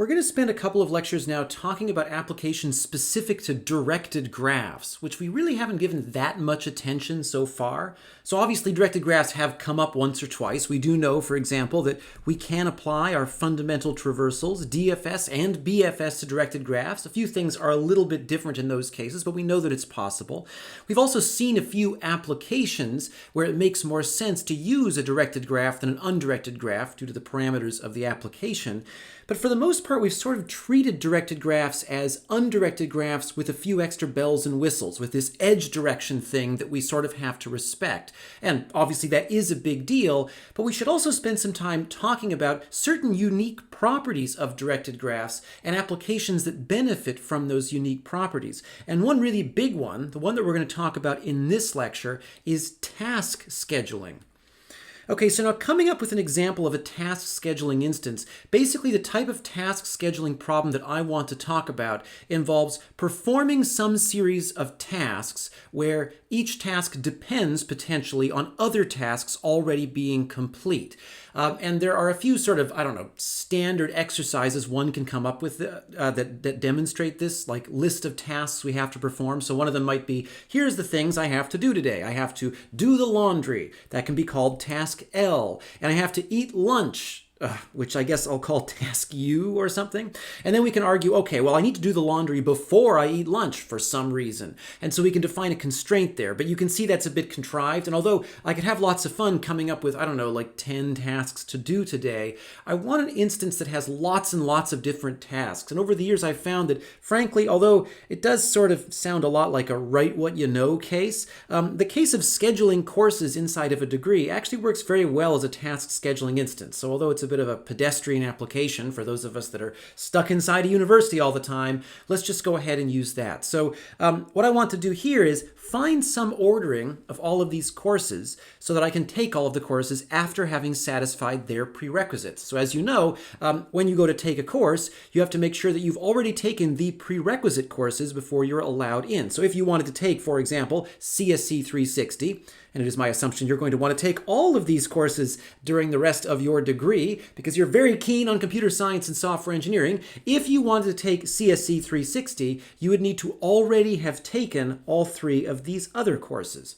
We're going to spend a couple of lectures now talking about applications specific to directed graphs, which we really haven't given that much attention so far. So obviously directed graphs have come up once or twice. We do know, for example, that we can apply our fundamental traversals, DFS and BFS, to directed graphs. A few things are a little bit different in those cases, but we know that it's possible. We've also seen a few applications where it makes more sense to use a directed graph than an undirected graph due to the parameters of the application. But for the most part, we've sort of treated directed graphs as undirected graphs with a few extra bells and whistles, with this edge direction thing that we sort of have to respect. And obviously that is a big deal, but we should also spend some time talking about certain unique properties of directed graphs and applications that benefit from those unique properties. And one really big one, the one that we're going to talk about in this lecture, is task scheduling. Okay, so now coming up with an example of a task scheduling instance, basically the type of task scheduling problem that I want to talk about involves performing some series of tasks where each task depends potentially on other tasks already being complete. And there are a few sort of, standard exercises one can come up with that demonstrate this, like list of tasks we have to perform. So one of them might be, here's the things I have to do today. I have to do the laundry. That can be called task L. And I have to eat lunch, which I guess I'll call task U or something. And then we can argue, okay, well, I need to do the laundry before I eat lunch for some reason. And so we can define a constraint there. But you can see that's a bit contrived. And although I could have lots of fun coming up with, like 10 tasks to do today, I want an instance that has lots and lots of different tasks. And over the years, I've found that, frankly, although it does sort of sound a lot like a write what you know case, the case of scheduling courses inside of a degree actually works very well as a task scheduling instance. So although it's a bit of a pedestrian application for those of us that are stuck inside a university all the time, let's just go ahead and use that. So what I want to do here is find some ordering of all of these courses so that I can take all of the courses after having satisfied their prerequisites. So as you know, when you go to take a course, you have to make sure that you've already taken the prerequisite courses before you're allowed in. So if you wanted to take, for example, CSC 360, and it is my assumption you're going to want to take all of these courses during the rest of your degree because you're very keen on computer science and software engineering. If you wanted to take CSC 360, you would need to already have taken all three of these other courses.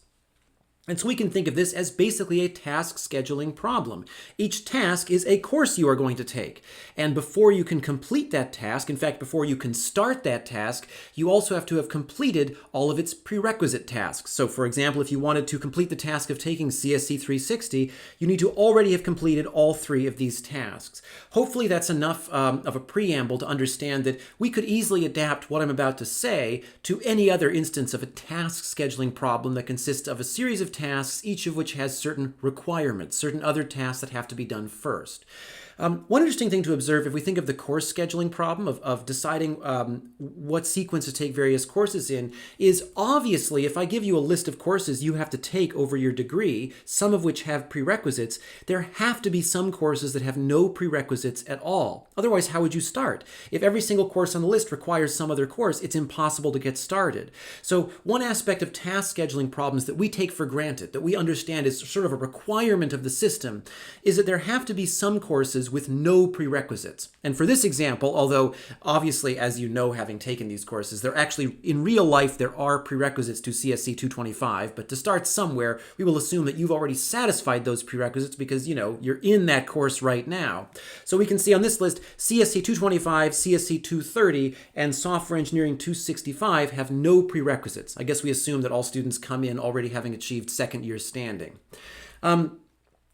And so we can think of this as basically a task scheduling problem. Each task is a course you are going to take. And before you can complete that task, in fact, before you can start that task, you also have to have completed all of its prerequisite tasks. So for example, if you wanted to complete the task of taking CSC 360, you need to already have completed all three of these tasks. Hopefully that's enough of a preamble to understand that we could easily adapt what I'm about to say to any other instance of a task scheduling problem that consists of a series of tasks, each of which has certain requirements, certain other tasks that have to be done first. One interesting thing to observe if we think of the course scheduling problem of deciding what sequence to take various courses in is obviously if I give you a list of courses you have to take over your degree, some of which have prerequisites, there have to be some courses that have no prerequisites at all. Otherwise, how would you start? If every single course on the list requires some other course, it's impossible to get started. So one aspect of task scheduling problems that we take for granted, that we understand is sort of a requirement of the system, is that there have to be some courses with no prerequisites. And for this example, although obviously, as you know, having taken these courses, there actually, in real life, there are prerequisites to CSC 225, but to start somewhere, we will assume that you've already satisfied those prerequisites because, you're in that course right now. So we can see on this list, CSC 225, CSC 230, and Software Engineering 265 have no prerequisites. I guess we assume that all students come in already having achieved second year standing.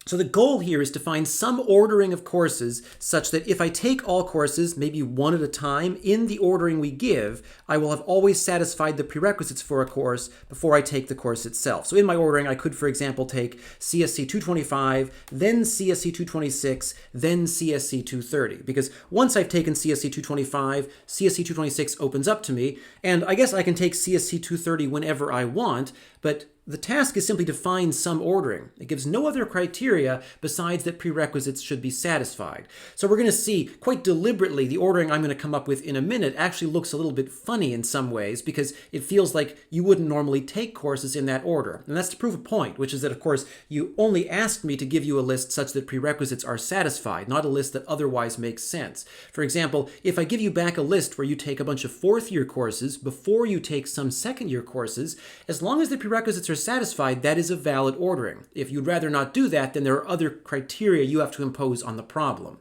So the goal here is to find some ordering of courses such that if I take all courses, maybe one at a time, in the ordering we give, I will have always satisfied the prerequisites for a course before I take the course itself. So in my ordering, I could, for example, take CSC 225, then CSC 226, then CSC 230. Because once I've taken CSC 225, CSC 226 opens up to me, and I guess I can take CSC 230 whenever I want, but the task is simply to find some ordering. It gives no other criteria besides that prerequisites should be satisfied. So we're going to see quite deliberately the ordering I'm going to come up with in a minute actually looks a little bit funny in some ways because it feels like you wouldn't normally take courses in that order. And that's to prove a point, which is that, of course, you only asked me to give you a list such that prerequisites are satisfied, not a list that otherwise makes sense. For example, if I give you back a list where you take a bunch of fourth-year courses before you take some second-year courses, as long as the prerequisites are satisfied, that is a valid ordering. If you'd rather not do that, then there are other criteria you have to impose on the problem.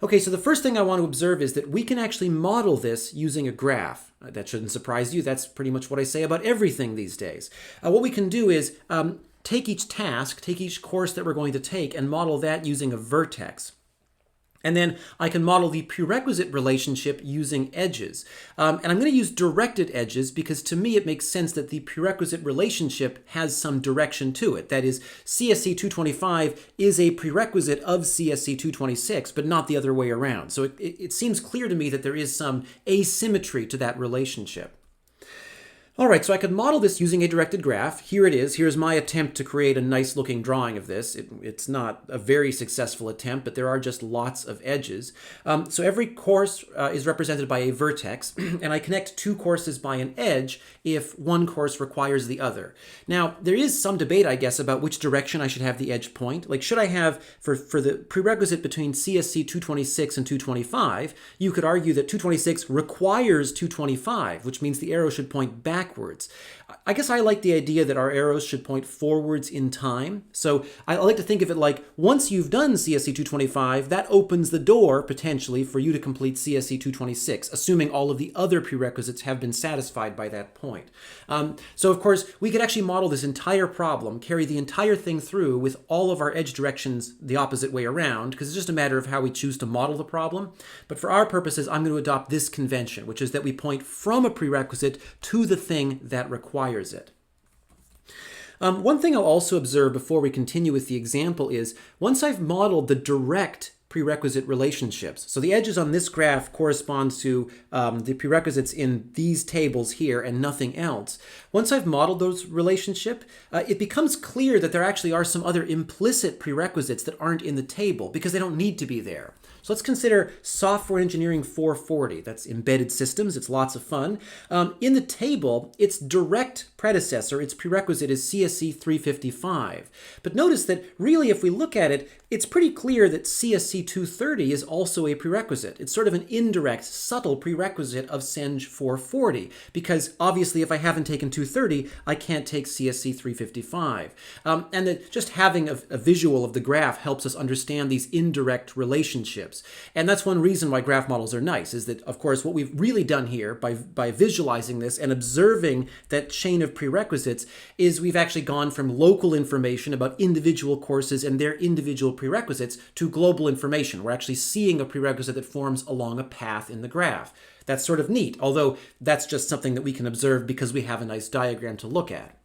Okay, so the first thing I want to observe is that we can actually model this using a graph. That shouldn't surprise you. That's pretty much what I say about everything these days. What we can do is take each task, take each course that we're going to take, and model that using a vertex. And then I can model the prerequisite relationship using edges. And I'm going to use directed edges because to me it makes sense that the prerequisite relationship has some direction to it. That is, CSC 225 is a prerequisite of CSC 226, but not the other way around. So it seems clear to me that there is some asymmetry to that relationship. All right, so I could model this using a directed graph. Here it is. Here's my attempt to create a nice looking drawing of this. It's not a very successful attempt, but there are just lots of edges. So every course is represented by a vertex, and I connect two courses by an edge if one course requires the other. Now, there is some debate, I guess, about which direction I should have the edge point. Like, should I have, for the prerequisite between CSC 226 and 225, you could argue that 226 requires 225, which means the arrow should point backwards. I guess I like the idea that our arrows should point forwards in time. So I like to think of it like once you've done CSC 225, that opens the door potentially for you to complete CSC 226, assuming all of the other prerequisites have been satisfied by that point. So of course, we could actually model this entire problem, carry the entire thing through with all of our edge directions the opposite way around, because it's just a matter of how we choose to model the problem. But for our purposes, I'm going to adopt this convention, which is that we point from a prerequisite to the thing that requires it. One thing I'll also observe before we continue with the example is once I've modeled the direct prerequisite relationships. So the edges on this graph correspond to the prerequisites in these tables here and nothing else. Once I've modeled those relationships, it becomes clear that there actually are some other implicit prerequisites that aren't in the table because they don't need to be there. So let's consider Software Engineering 440. That's embedded systems. It's lots of fun. In the table, its direct predecessor, its prerequisite, is CSC 355. But notice that really, if we look at it, it's pretty clear that CSC 230 is also a prerequisite. It's sort of an indirect, subtle prerequisite of CEng 440, because obviously if I haven't taken 230, I can't take CSC 355. And that just having a visual of the graph helps us understand these indirect relationships. And that's one reason why graph models are nice, is that, of course, what we've really done here by visualizing this and observing that chain of prerequisites is we've actually gone from local information about individual courses and their individual prerequisites to global information. We're actually seeing a prerequisite that forms along a path in the graph. That's sort of neat, although that's just something that we can observe because we have a nice diagram to look at.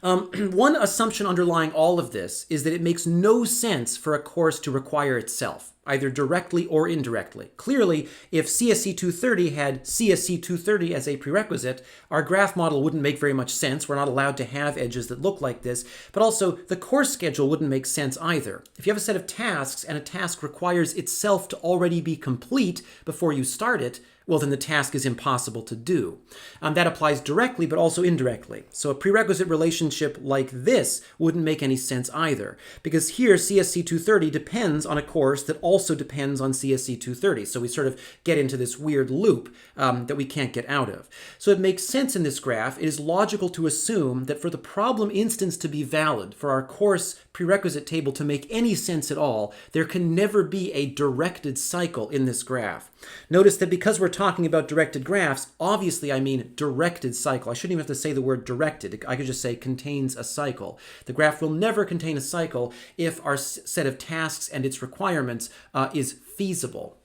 One assumption underlying all of this is that it makes no sense for a course to require itself, either directly or indirectly. Clearly, if CSC 230 had CSC 230 as a prerequisite, our graph model wouldn't make very much sense. We're not allowed to have edges that look like this, but also the course schedule wouldn't make sense either. If you have a set of tasks and a task requires itself to already be complete before you start it, well, then the task is impossible to do. That applies directly, but also indirectly. So a prerequisite relationship like this wouldn't make any sense either, because here CSC 230 depends on a course that also depends on CSC 230. So we sort of get into this weird loop that we can't get out of. So it makes sense in this graph. It is logical to assume that for the problem instance to be valid, for our course prerequisite table to make any sense at all, there can never be a directed cycle in this graph. Notice that because we're talking about directed graphs, obviously I mean directed cycle. I shouldn't even have to say the word directed. I could just say contains a cycle. The graph will never contain a cycle if our set of tasks and its requirements is feasible.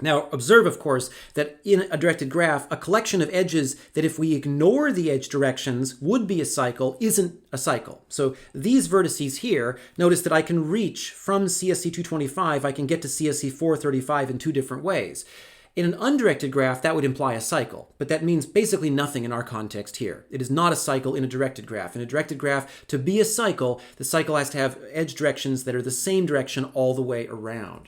Now, observe, of course, that in a directed graph, a collection of edges that if we ignore the edge directions would be a cycle isn't a cycle. So these vertices here, notice that I can reach from CSC 225, I can get to CSC 435 in two different ways. In an undirected graph, that would imply a cycle, but that means basically nothing in our context here. It is not a cycle in a directed graph. In a directed graph, to be a cycle, the cycle has to have edge directions that are the same direction all the way around.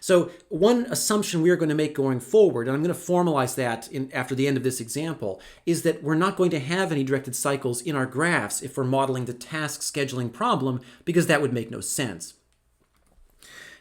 So one assumption we are going to make going forward, and I'm going to formalize that after the end of this example, is that we're not going to have any directed cycles in our graphs if we're modeling the task scheduling problem, because that would make no sense.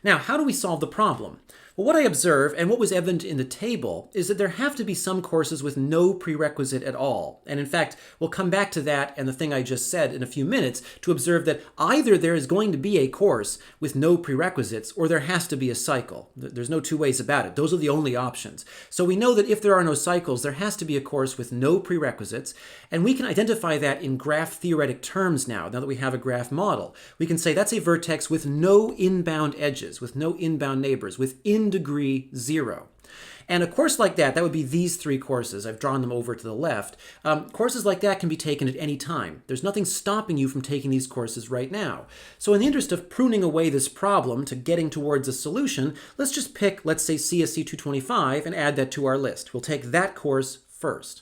Now, how do we solve the problem? Well, what I observe, and what was evident in the table, is that there have to be some courses with no prerequisite at all. And in fact, we'll come back to that and the thing I just said in a few minutes to observe that either there is going to be a course with no prerequisites, or there has to be a cycle. There's no two ways about it. Those are the only options. So we know that if there are no cycles, there has to be a course with no prerequisites, and we can identify that in graph theoretic terms now that we have a graph model. We can say that's a vertex with no inbound edges, with no inbound neighbors, with degree 0. And a course like that would be these three courses. I've drawn them over to the left. Courses like that can be taken at any time. There's nothing stopping you from taking these courses right now. So in the interest of pruning away this problem to getting towards a solution, let's just pick, let's say, CSC 225 and add that to our list. We'll take that course first.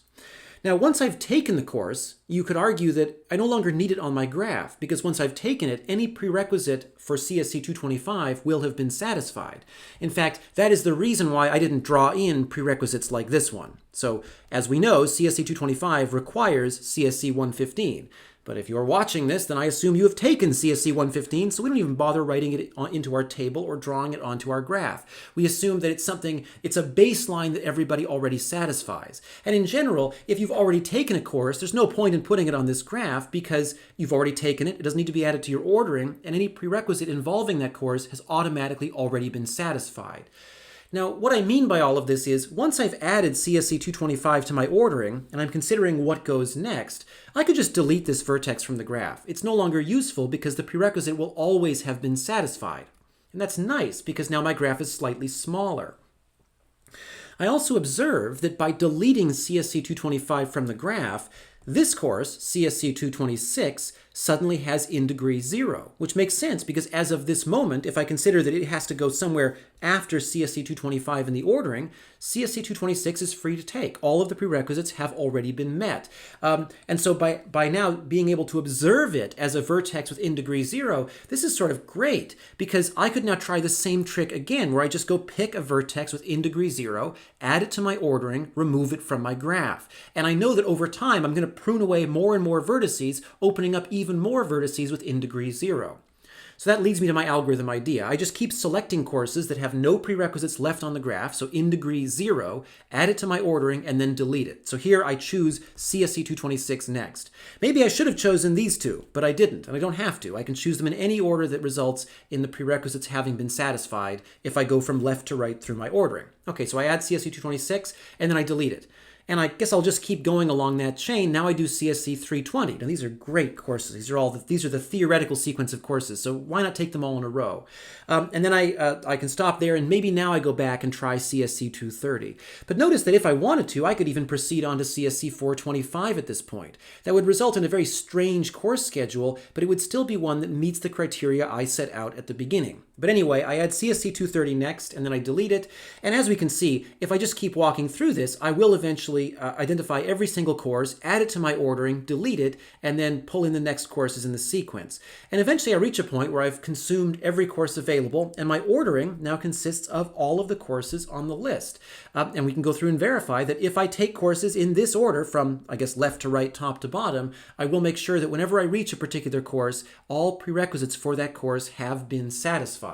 Now, once I've taken the course, you could argue that I no longer need it on my graph, because once I've taken it, any prerequisite for CSC 225 will have been satisfied. In fact, that is the reason why I didn't draw in prerequisites like this one. So, as we know, CSC 225 requires CSC 115. But if you're watching this, then I assume you have taken CSC 115, so we don't even bother writing it into our table or drawing it onto our graph. We assume that it's a baseline that everybody already satisfies. And in general, if you've already taken a course, there's no point in putting it on this graph because you've already taken it. It doesn't need to be added to your ordering, and any prerequisite involving that course has automatically already been satisfied. Now, what I mean by all of this is, once I've added CSC 225 to my ordering, and I'm considering what goes next, I could just delete this vertex from the graph. It's no longer useful because the prerequisite will always have been satisfied. And that's nice, because now my graph is slightly smaller. I also observe that by deleting CSC 225 from the graph, this course, CSC 226, suddenly has in degree 0, which makes sense because as of this moment, if I consider that it has to go somewhere after CSC 225 in the ordering, CSC 226 is free to take. All of the prerequisites have already been met. And so by now being able to observe it as a vertex with in degree 0, this is sort of great because I could now try the same trick again where I just go pick a vertex with in degree 0, add it to my ordering, remove it from my graph. And I know that over time I'm going to prune away more and more vertices, opening up even more vertices with in degree 0. So that leads me to my algorithm idea. I just keep selecting courses that have no prerequisites left on the graph, so in degree 0, add it to my ordering, and then delete it. So here I choose CSC 226 next. Maybe I should have chosen these two, but I didn't, and I don't have to. I can choose them in any order that results in the prerequisites having been satisfied if I go from left to right through my ordering. Okay, so I add CSC 226, and then I delete it. And I guess I'll just keep going along that chain. Now I do CSC 320. Now these are great courses. These are the theoretical sequence of courses. So why not take them all in a row? And then I can stop there, and maybe now I go back and try CSC 230. But notice that if I wanted to, I could even proceed on to CSC 425 at this point. That would result in a very strange course schedule, but it would still be one that meets the criteria I set out at the beginning. But anyway, I add CSC 230 next, and then I delete it. And as we can see, if I just keep walking through this, I will eventually identify every single course, add it to my ordering, delete it, and then pull in the next courses in the sequence. And eventually I reach a point where I've consumed every course available, and my ordering now consists of all of the courses on the list. And we can go through and verify that if I take courses in this order from, I guess, left to right, top to bottom, I will make sure that whenever I reach a particular course, all prerequisites for that course have been satisfied.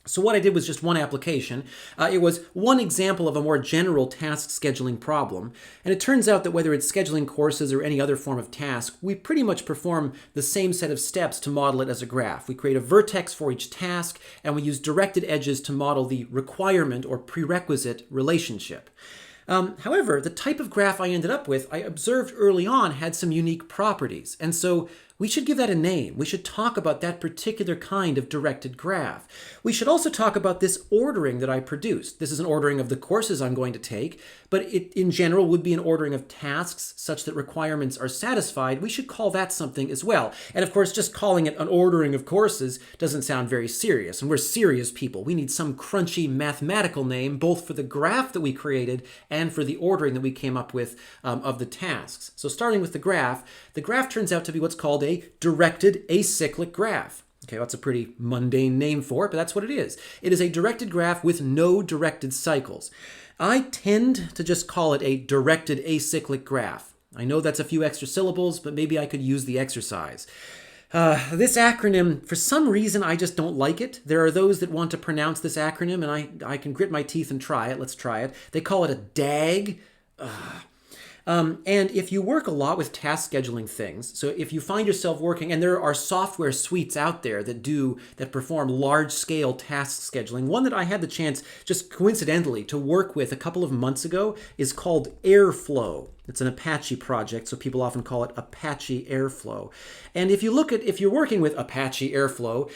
So what I did was just one application. It was one example of a more general task scheduling problem. And it turns out that whether it's scheduling courses or any other form of task, we pretty much perform the same set of steps to model it as a graph. We create a vertex for each task, and we use directed edges to model the requirement or prerequisite relationship. However, the type of graph I ended up with, I observed early on had some unique properties. And so we should give that a name. We should talk about that particular kind of directed graph. We should also talk about this ordering that I produced. This is an ordering of the courses I'm going to take, but it in general would be an ordering of tasks such that requirements are satisfied. We should call that something as well. And of course, just calling it an ordering of courses doesn't sound very serious, and we're serious people. We need some crunchy mathematical name, both for the graph that we created and for the ordering that we came up with of the tasks. So starting with the graph turns out to be what's called a directed acyclic graph. Okay, that's a pretty mundane name for it, but that's what it is. It is a directed graph with no directed cycles. I tend to just call it a directed acyclic graph. I know that's a few extra syllables, but maybe I could use the exercise. This acronym, for some reason, I just don't like it. There are those that want to pronounce this acronym, and I can grit my teeth and try it. Let's try it. They call it a DAG. And if you work a lot with task scheduling things, so if you find yourself working, and there are software suites out there that perform large-scale task scheduling. One that I had the chance, just coincidentally, to work with a couple of months ago is called Airflow. It's an Apache project, so people often call it Apache Airflow. And if you're working with Apache Airflow,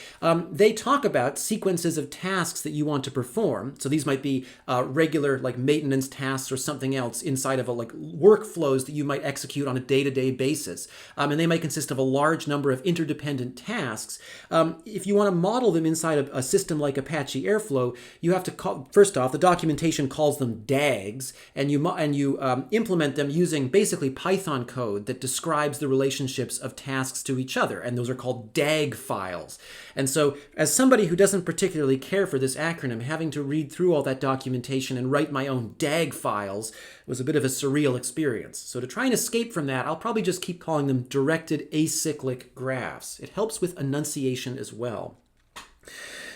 they talk about sequences of tasks that you want to perform. So these might be regular like maintenance tasks or something else inside of like workflows that you might execute on a day-to-day basis. And they might consist of a large number of interdependent tasks. If you want to model them inside of a system like Apache Airflow, you have to call, first off, the documentation calls them DAGs, and you implement them using basically Python code that describes the relationships of tasks to each other, and those are called DAG files. And so as somebody who doesn't particularly care for this acronym, having to read through all that documentation and write my own DAG files was a bit of a surreal experience. So to try and escape from that, I'll probably just keep calling them directed acyclic graphs. It helps with enunciation as well.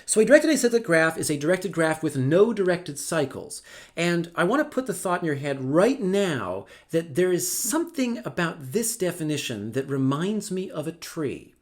So a directed acyclic graph is a directed graph with no directed cycles. And I want to put the thought in your head right now that there is something about this definition that reminds me of a tree.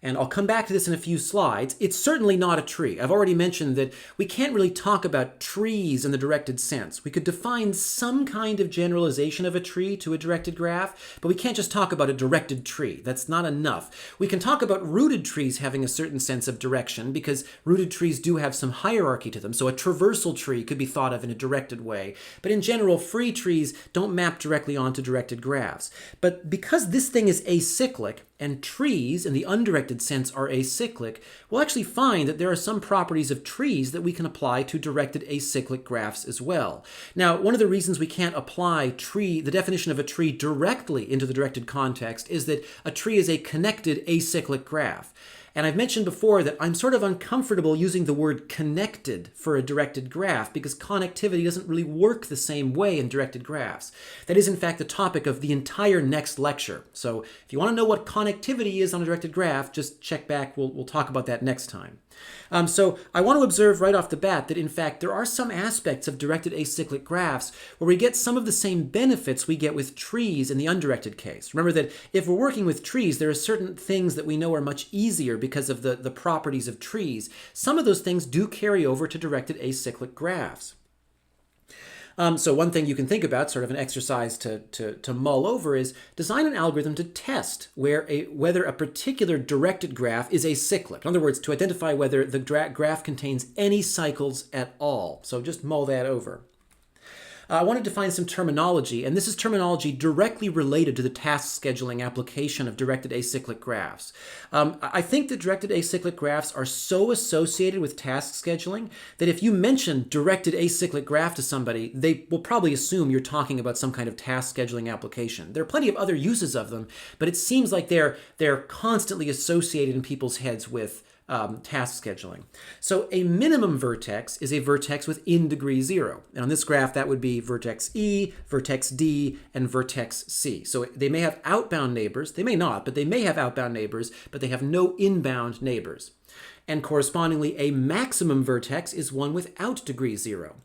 And I'll come back to this in a few slides. It's certainly not a tree. I've already mentioned that we can't really talk about trees in the directed sense. We could define some kind of generalization of a tree to a directed graph, but we can't just talk about a directed tree. That's not enough. We can talk about rooted trees having a certain sense of direction because rooted trees do have some hierarchy to them. So a traversal tree could be thought of in a directed way. But in general, free trees don't map directly onto directed graphs. But because this thing is acyclic, and trees in the undirected sense are acyclic, we'll actually find that there are some properties of trees that we can apply to directed acyclic graphs as well. Now, one of the reasons we can't apply the definition of a tree directly into the directed context is that a tree is a connected acyclic graph. And I've mentioned before that I'm sort of uncomfortable using the word connected for a directed graph because connectivity doesn't really work the same way in directed graphs. That is, in fact, the topic of the entire next lecture. So if you want to know what connectivity is on a directed graph, just check back. We'll talk about that next time. So I want to observe right off the bat that, in fact, there are some aspects of directed acyclic graphs where we get some of the same benefits we get with trees in the undirected case. Remember that if we're working with trees, there are certain things that we know are much easier because of the properties of trees. Some of those things do carry over to directed acyclic graphs. So one thing you can think about, sort of an exercise to mull over, is design an algorithm to test whether a particular directed graph is acyclic. In other words, to identify whether the graph contains any cycles at all. So just mull that over. I want to define some terminology, and this is terminology directly related to the task scheduling application of directed acyclic graphs. I think that directed acyclic graphs are so associated with task scheduling that if you mention directed acyclic graph to somebody, they will probably assume you're talking about some kind of task scheduling application. There are plenty of other uses of them, but it seems like they're constantly associated in people's heads with task scheduling. So a minimum vertex is a vertex within degree 0. And on this graph, that would be vertex E, vertex D, and vertex C. So they may have outbound neighbors. They may not, but they may have outbound neighbors, but they have no inbound neighbors. And correspondingly, a maximum vertex is one without degree 0.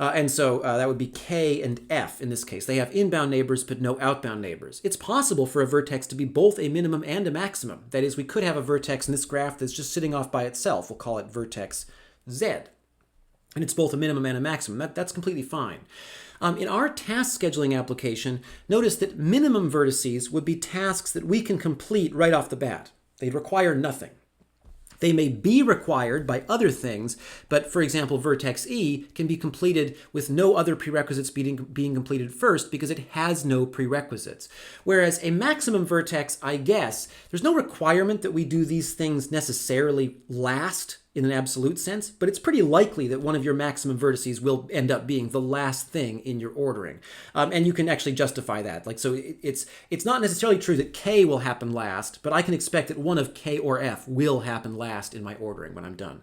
And so that would be K and F in this case. They have inbound neighbors, but no outbound neighbors. It's possible for a vertex to be both a minimum and a maximum. That is, we could have a vertex in this graph that's just sitting off by itself. We'll call it vertex Z. And it's both a minimum and a maximum. That's completely fine. In our task scheduling application, notice that minimum vertices would be tasks that we can complete right off the bat. They require nothing. They may be required by other things, but for example, vertex E can be completed with no other prerequisites being completed first because it has no prerequisites. Whereas a maximum vertex, I guess, there's no requirement that we do these things necessarily last in an absolute sense, but it's pretty likely that one of your maximum vertices will end up being the last thing in your ordering. And you can actually justify that. So it's not necessarily true that K will happen last, but I can expect that one of K or F will happen last in my ordering when I'm done.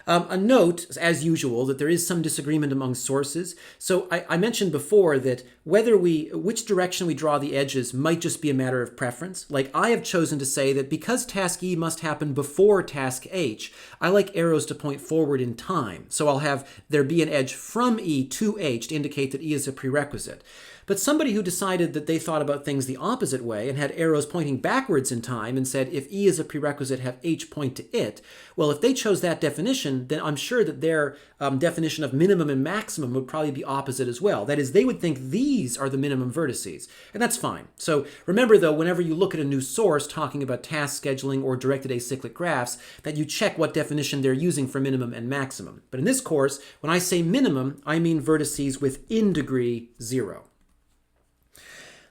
A note, as usual, that there is some disagreement among sources. So I mentioned before that which direction we draw the edges might just be a matter of preference. Like I have chosen to say that because task E must happen before task H, I like arrows to point forward in time. So I'll have there be an edge from E to H to indicate that E is a prerequisite. But somebody who decided that they thought about things the opposite way and had arrows pointing backwards in time and said if E is a prerequisite, have H point to it, well, if they chose that definition, then I'm sure that their definition of minimum and maximum would probably be opposite as well. That is, they would think these are the minimum vertices, and that's fine. So remember, though, whenever you look at a new source talking about task scheduling or directed acyclic graphs, that you check what definition they're using for minimum and maximum. But in this course, when I say minimum, I mean vertices within degree 0.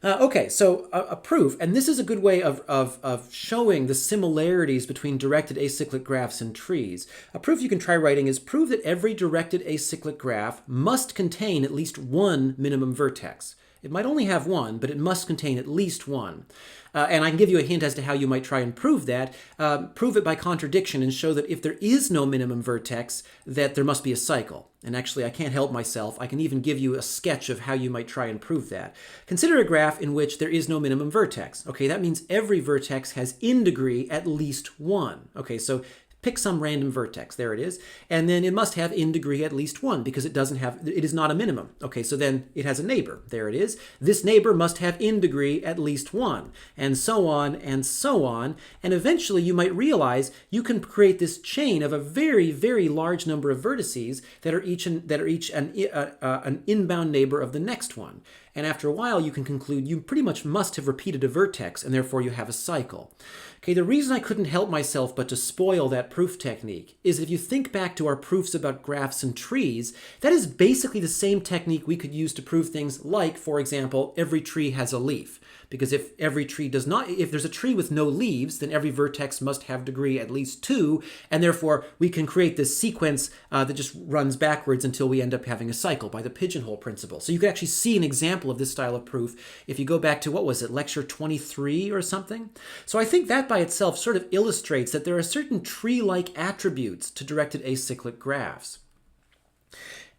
Okay, so a proof, and this is a good way of showing the similarities between directed acyclic graphs and trees. A proof you can try writing is prove that every directed acyclic graph must contain at least one minimum vertex. It might only have one, but it must contain at least one. And I can give you a hint as to how you might try and prove that. Prove it by contradiction and show that if there is no minimum vertex, that there must be a cycle. And actually, I can't help myself. I can even give you a sketch of how you might try and prove that. Consider a graph in which there is no minimum vertex. Okay, that means every vertex has in degree at least one. Okay, so pick some random vertex, there it is, and then it must have in degree at least one because it is not a minimum. Okay, so then it has a neighbor, there it is. This neighbor must have in degree at least one, and so on, and so on, and eventually you might realize you can create this chain of a very, very large number of vertices that are each an inbound neighbor of the next one. And after a while, you can conclude you pretty much must have repeated a vertex, and therefore you have a cycle. Okay, the reason I couldn't help myself but to spoil that proof technique is if you think back to our proofs about graphs and trees, that is basically the same technique we could use to prove things like, for example, every tree has a leaf. Because if there's a tree with no leaves, then every vertex must have degree at least 2, and therefore we can create this sequence that just runs backwards until we end up having a cycle by the pigeonhole principle. So you could actually see an example of this style of proof if you go back to, what was it, lecture 23 or something? So I think that by itself sort of illustrates that there are certain tree-like attributes to directed acyclic graphs.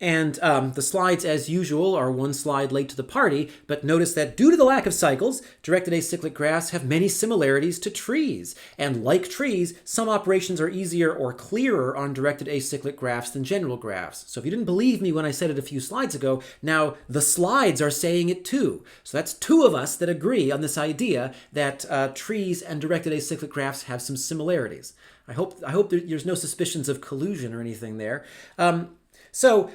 And the slides, as usual, are one slide late to the party, but notice that due to the lack of cycles, directed acyclic graphs have many similarities to trees. And like trees, some operations are easier or clearer on directed acyclic graphs than general graphs. So if you didn't believe me when I said it a few slides ago, now the slides are saying it too. So that's two of us that agree on this idea that trees and directed acyclic graphs have some similarities. I hope there's no suspicions of collusion or anything there. So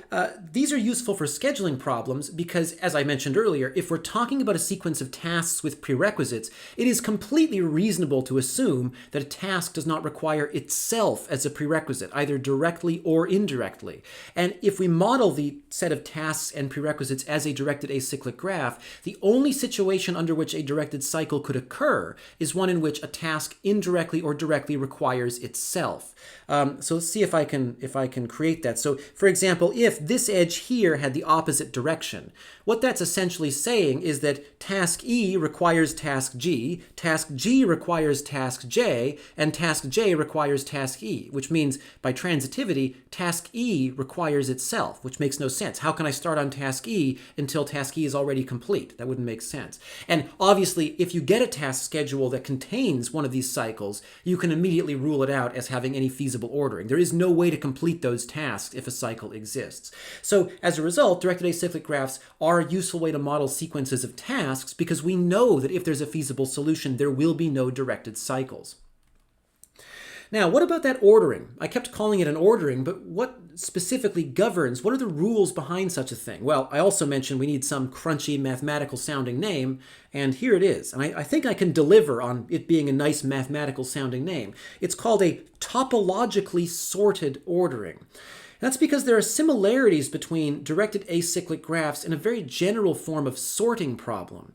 these are useful for scheduling problems because, as I mentioned earlier, if we're talking about a sequence of tasks with prerequisites, it is completely reasonable to assume that a task does not require itself as a prerequisite, either directly or indirectly. And if we model the set of tasks and prerequisites as a directed acyclic graph, the only situation under which a directed cycle could occur is one in which a task indirectly or directly requires itself. So let's see if I can create that. So, for example, if this edge here had the opposite direction, what that's essentially saying is that task E requires task G requires task J, and task J requires task E, which means by transitivity, task E requires itself, which makes no sense. How can I start on task E until task E is already complete? That wouldn't make sense. And obviously, if you get a task schedule that contains one of these cycles, you can immediately rule it out as having any feasible ordering. There is no way to complete those tasks if a cycle exists. So as a result, directed acyclic graphs are a useful way to model sequences of tasks because we know that if there's a feasible solution, there will be no directed cycles. Now, what about that ordering? I kept calling it an ordering, but what specifically governs? What are the rules behind such a thing? Well, I also mentioned we need some crunchy mathematical sounding name, and here it is. And I think I can deliver on it being a nice mathematical sounding name. It's called a topologically sorted ordering. That's because there are similarities between directed acyclic graphs and a very general form of sorting problem.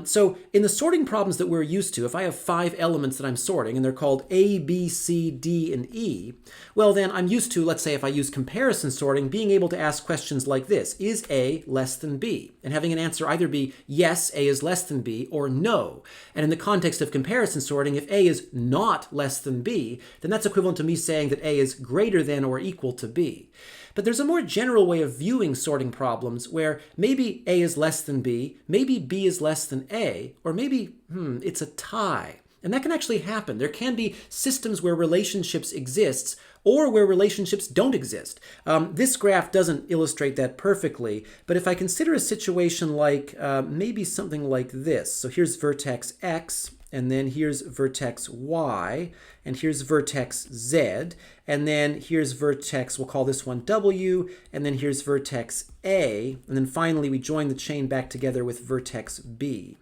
So in the sorting problems that we're used to, if I have 5 elements that I'm sorting and they're called A, B, C, D, and E, well then I'm used to, let's say if I use comparison sorting, being able to ask questions like this: is A less than B? And having an answer either be yes, A is less than B, or no. And in the context of comparison sorting, if A is not less than B, then that's equivalent to me saying that A is greater than or equal to B. But there's a more general way of viewing sorting problems where maybe A is less than B, maybe B is less than A, or maybe, it's a tie. And that can actually happen. There can be systems where relationships exist or where relationships don't exist. This graph doesn't illustrate that perfectly, but if I consider a situation like maybe something like this. So here's vertex X, and then here's vertex Y, and here's vertex Z, and then here's vertex, we'll call this one W, and then here's vertex A, and then finally we join the chain back together with vertex B.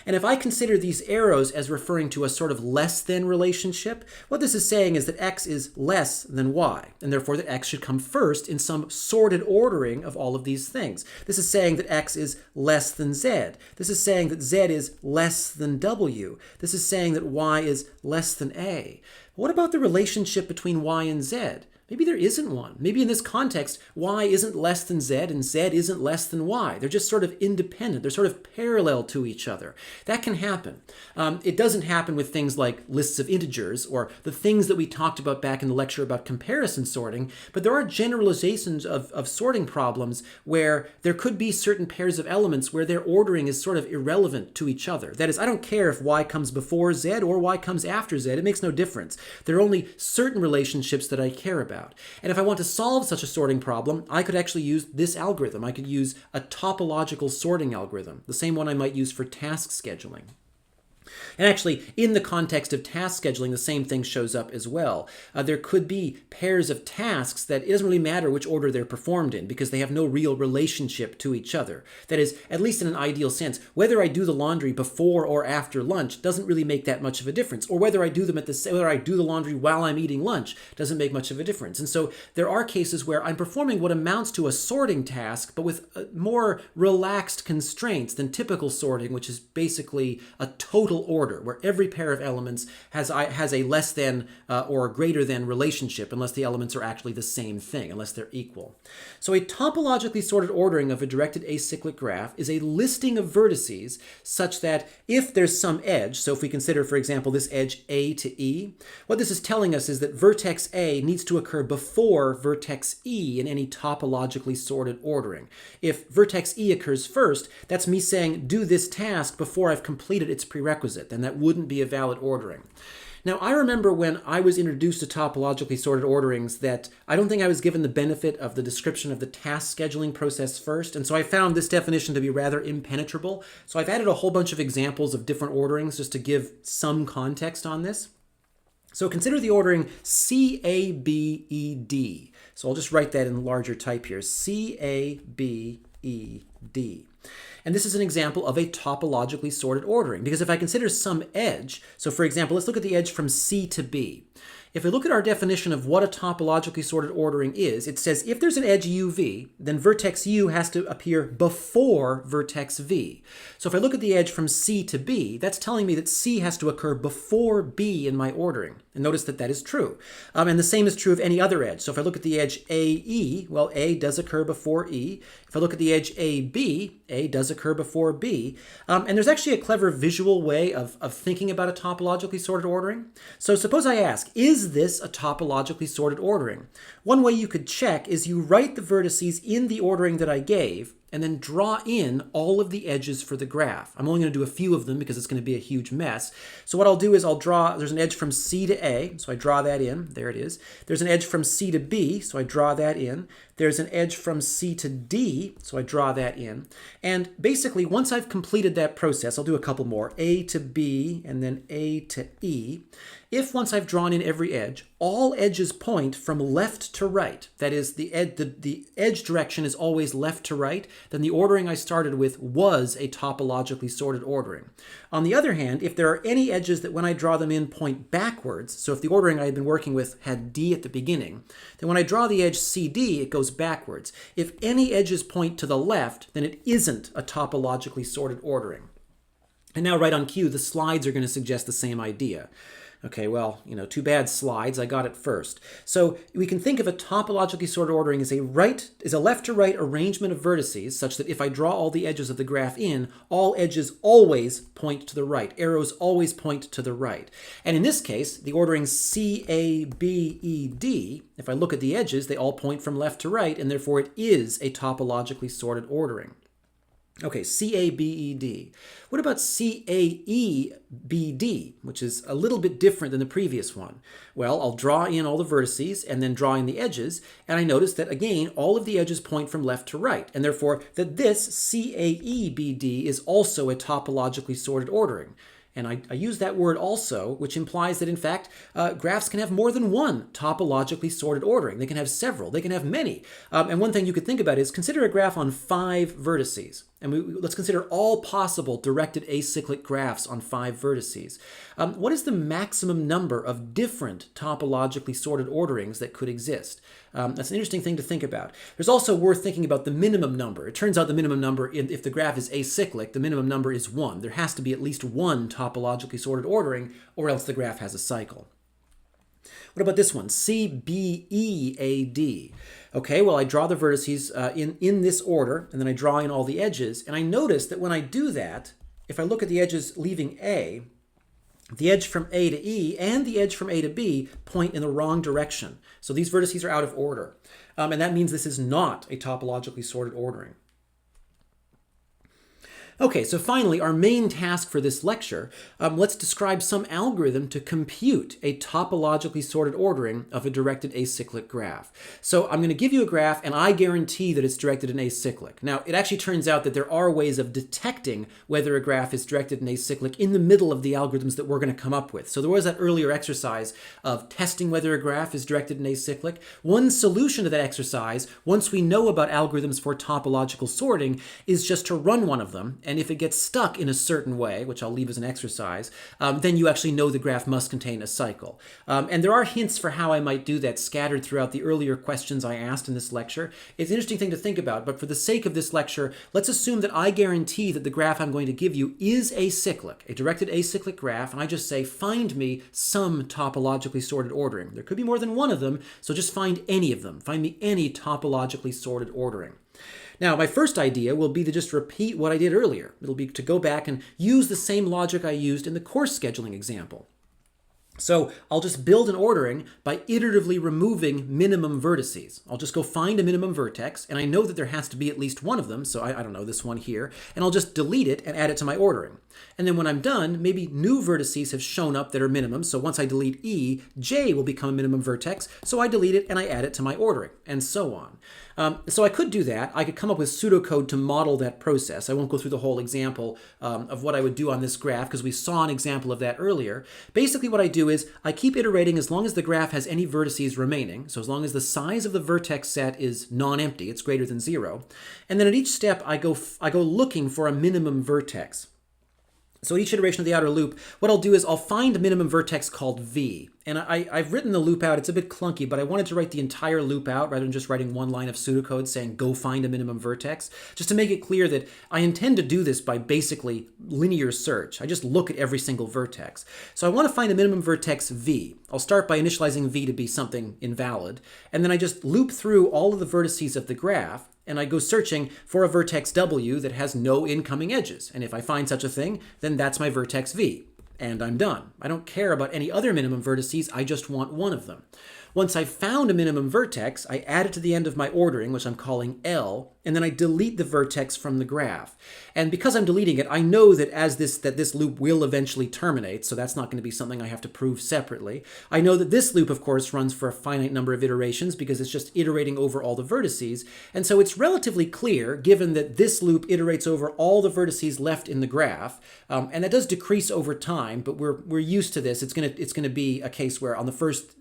And if I consider these arrows as referring to a sort of less than relationship, what this is saying is that X is less than Y, and therefore that X should come first in some sorted ordering of all of these things. This is saying that X is less than Z. This is saying that Z is less than W. This is saying that Y is less than A. But what about the relationship between Y and Z? Maybe there isn't one. Maybe in this context, Y isn't less than Z and Z isn't less than Y. They're just sort of independent. They're sort of parallel to each other. That can happen. It doesn't happen with things like lists of integers or the things that we talked about back in the lecture about comparison sorting, but there are generalizations of sorting problems where there could be certain pairs of elements where their ordering is sort of irrelevant to each other. That is, I don't care if Y comes before Z or Y comes after Z. It makes no difference. There are only certain relationships that I care about. And if I want to solve such a sorting problem, I could actually use this algorithm. I could use a topological sorting algorithm, the same one I might use for task scheduling. And actually, in the context of task scheduling, the same thing shows up as well. There could be pairs of tasks that it doesn't really matter which order they're performed in because they have no real relationship to each other. That is, at least in an ideal sense, whether I do the laundry before or after lunch doesn't really make that much of a difference. Or whether I do the laundry while I'm eating lunch doesn't make much of a difference. And so there are cases where I'm performing what amounts to a sorting task, but with more relaxed constraints than typical sorting, which is basically a total order, where every pair of elements has a less than or greater than relationship unless the elements are actually the same thing, unless they're equal. So a topologically sorted ordering of a directed acyclic graph is a listing of vertices such that if there's some edge, so if we consider, for example, this edge A to E, what this is telling us is that vertex A needs to occur before vertex E in any topologically sorted ordering. If vertex E occurs first, that's me saying do this task before I've completed its prerequisite, and that wouldn't be a valid ordering. Now, I remember when I was introduced to topologically sorted orderings that I don't think I was given the benefit of the description of the task scheduling process first, and so I found this definition to be rather impenetrable. So I've added a whole bunch of examples of different orderings just to give some context on this. So consider the ordering C-A-B-E-D. So I'll just write that in larger type here, C-A-B-E-D. And this is an example of a topologically sorted ordering, because if I consider some edge, so for example, let's look at the edge from C to B. If we look at our definition of what a topologically sorted ordering is, it says if there's an edge UV, then vertex U has to appear before vertex V. So if I look at the edge from C to B, that's telling me that C has to occur before B in my ordering. And notice that that is true. And the same is true of any other edge. So if I look at the edge AE, well, A does occur before E. If I look at the edge AB, A does occur before B. And there's actually a clever visual way of thinking about a topologically sorted ordering. So suppose I ask, is this a topologically sorted ordering? One way you could check is you write the vertices in the ordering that I gave, and then draw in all of the edges for the graph. I'm only going to do a few of them because it's going to be a huge mess. So what I'll do is there's an edge from C to A, so I draw that in. There it is. There's an edge from C to B, so I draw that in. There's an edge from C to D, so I draw that in. And basically, once I've completed that process, I'll do a couple more, A to B and then A to E. If once I've drawn in every edge, all edges point from left to right, that is, the edge direction is always left to right, then the ordering I started with was a topologically sorted ordering. On the other hand, if there are any edges that when I draw them in point backwards, so if the ordering I had been working with had D at the beginning, then when I draw the edge CD, it goes backwards. If any edges point to the left, then it isn't a topologically sorted ordering. And now right on cue, the slides are going to suggest the same idea. Okay, well, too bad slides, I got it first. So we can think of a topologically sorted ordering as a left to right arrangement of vertices, such that if I draw all the edges of the graph in, all edges always point to the right. Arrows always point to the right. And in this case, the ordering C, A, B, E, D, if I look at the edges, they all point from left to right, and therefore it is a topologically sorted ordering. Okay, C-A-B-E-D. What about C-A-E-B-D, which is a little bit different than the previous one? Well, I'll draw in all the vertices and then draw in the edges, and I notice that, again, all of the edges point from left to right, and therefore that this C-A-E-B-D is also a topologically sorted ordering. And I use that word also, which implies that, in fact, graphs can have more than one topologically sorted ordering. They can have several. They can have many. And one thing you could think about is consider a graph on 5 vertices. And let's consider all possible directed acyclic graphs on 5 vertices. What is the maximum number of different topologically sorted orderings that could exist? That's an interesting thing to think about. There's also worth thinking about the minimum number. It turns out the minimum number, if the graph is acyclic, the minimum number is 1. There has to be at least one topologically sorted ordering, or else the graph has a cycle. What about this one? C-B-E-A-D. Okay, well, I draw the vertices in this order, and then I draw in all the edges, and I notice that when I do that, if I look at the edges leaving A, the edge from A to E and the edge from A to B point in the wrong direction. So these vertices are out of order. And that means this is not a topologically sorted ordering. Okay, so finally, our main task for this lecture, let's describe some algorithm to compute a topologically sorted ordering of a directed acyclic graph. So I'm going to give you a graph, and I guarantee that it's directed in acyclic. Now, it actually turns out that there are ways of detecting whether a graph is directed in acyclic in the middle of the algorithms that we're going to come up with. So there was that earlier exercise of testing whether a graph is directed in acyclic. One solution to that exercise, once we know about algorithms for topological sorting, is just to run one of them. And if it gets stuck in a certain way, which I'll leave as an exercise, then you actually know the graph must contain a cycle. And there are hints for how I might do that scattered throughout the earlier questions I asked in this lecture. It's an interesting thing to think about, but for the sake of this lecture, let's assume that I guarantee that the graph I'm going to give you is acyclic, a directed acyclic graph, and I just say, find me some topologically sorted ordering. There could be more than one of them, so just find any of them. Find me any topologically sorted ordering. Now, my first idea will be to just repeat what I did earlier. It'll be to go back and use the same logic I used in the course scheduling example. So I'll just build an ordering by iteratively removing minimum vertices. I'll just go find a minimum vertex, and I know that there has to be at least one of them, so I don't know, this one here, and I'll just delete it and add it to my ordering. And then when I'm done, maybe new vertices have shown up that are minimum, so once I delete E, J will become a minimum vertex, so I delete it and I add it to my ordering, and so on. So I could do that. I could come up with pseudocode to model that process. I won't go through the whole example of what I would do on this graph because we saw an example of that earlier. Basically what I do is I keep iterating as long as the graph has any vertices remaining. So as long as the size of the vertex set is non-empty, it's greater than 0. And then at each step I go looking for a minimum vertex. So at each iteration of the outer loop, what I'll do is I'll find a minimum vertex called V. And I've written the loop out. It's a bit clunky, but I wanted to write the entire loop out rather than just writing one line of pseudocode saying go find a minimum vertex, just to make it clear that I intend to do this by basically linear search. I just look at every single vertex. So I want to find a minimum vertex V. I'll start by initializing V to be something invalid, and then I just loop through all of the vertices of the graph, and I go searching for a vertex W that has no incoming edges. And if I find such a thing, then that's my vertex V. And I'm done. I don't care about any other minimum vertices, I just want one of them. Once I've found a minimum vertex, I add it to the end of my ordering, which I'm calling L, and then I delete the vertex from the graph. And because I'm deleting it, I know that this loop will eventually terminate, so that's not going to be something I have to prove separately. I know that this loop, of course, runs for a finite number of iterations because it's just iterating over all the vertices, and so it's relatively clear, given that this loop iterates over all the vertices left in the graph, and that does decrease over time, but we're used to this. It's gonna be a case where on the first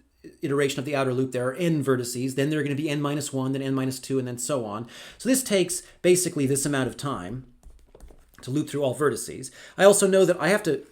iteration of the outer loop there are n vertices, then there are going to be n-1, then n-2, and then so on. So this takes basically this amount of time to loop through all vertices. I also know that I have to,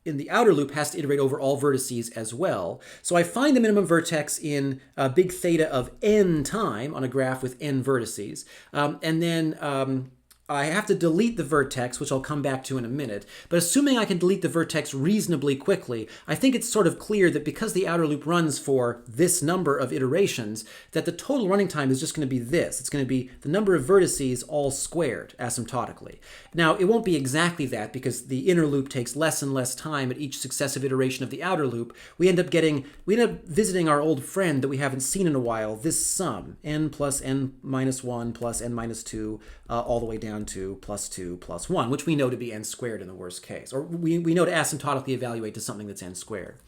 in the outer loop, has to iterate over all vertices as well. So I find the minimum vertex in big theta of n time on a graph with n vertices, and then I have to delete the vertex, which I'll come back to in a minute, but assuming I can delete the vertex reasonably quickly, I think it's sort of clear that because the outer loop runs for this number of iterations, that the total running time is just going to be this. It's going to be the number of vertices all squared asymptotically. Now, it won't be exactly that because the inner loop takes less and less time at each successive iteration of the outer loop. We end up visiting our old friend that we haven't seen in a while, this sum, n plus n-1 plus n-2, all the way down to plus 2 plus 1, which we know to be n squared in the worst case. Or we know to asymptotically evaluate to something that's n squared.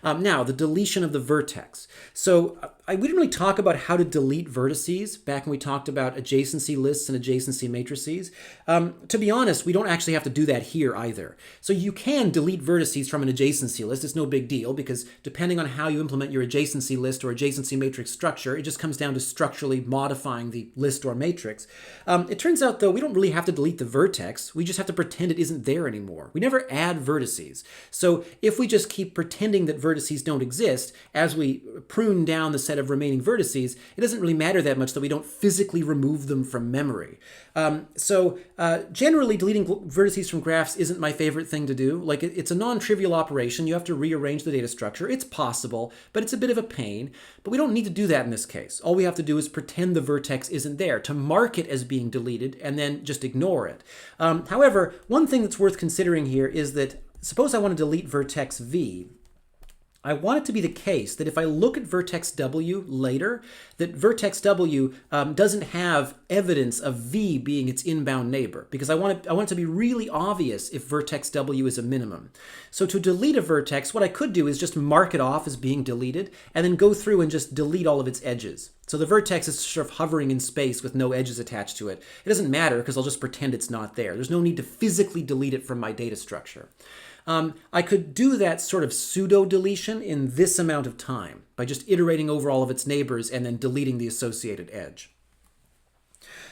Now, the deletion of the vertex. So we didn't really talk about how to delete vertices back when we talked about adjacency lists and adjacency matrices. To be honest, we don't actually have to do that here either. So you can delete vertices from an adjacency list. It's no big deal because depending on how you implement your adjacency list or adjacency matrix structure, it just comes down to structurally modifying the list or matrix. It turns out, though, we don't really have to delete the vertex. We just have to pretend it isn't there anymore. We never add vertices. So if we just keep pretending that vertices don't exist, as we prune down the set of remaining vertices, it doesn't really matter that much that we don't physically remove them from memory. Generally, deleting vertices from graphs isn't my favorite thing to do. Like, it's a non-trivial operation. You have to rearrange the data structure. It's possible, but it's a bit of a pain. But we don't need to do that in this case. All we have to do is pretend the vertex isn't there, to mark it as being deleted, and then just ignore it. However, one thing that's worth considering here is that suppose I want to delete vertex v. I want it to be the case that if I look at vertex W later, that vertex W doesn't have evidence of V being its inbound neighbor, because I want it to be really obvious if vertex W is a minimum. So to delete a vertex, what I could do is just mark it off as being deleted, and then go through and just delete all of its edges. So the vertex is sort of hovering in space with no edges attached to it. It doesn't matter because I'll just pretend it's not there. There's no need to physically delete it from my data structure. I could do that sort of pseudo-deletion in this amount of time by just iterating over all of its neighbors and then deleting the associated edge.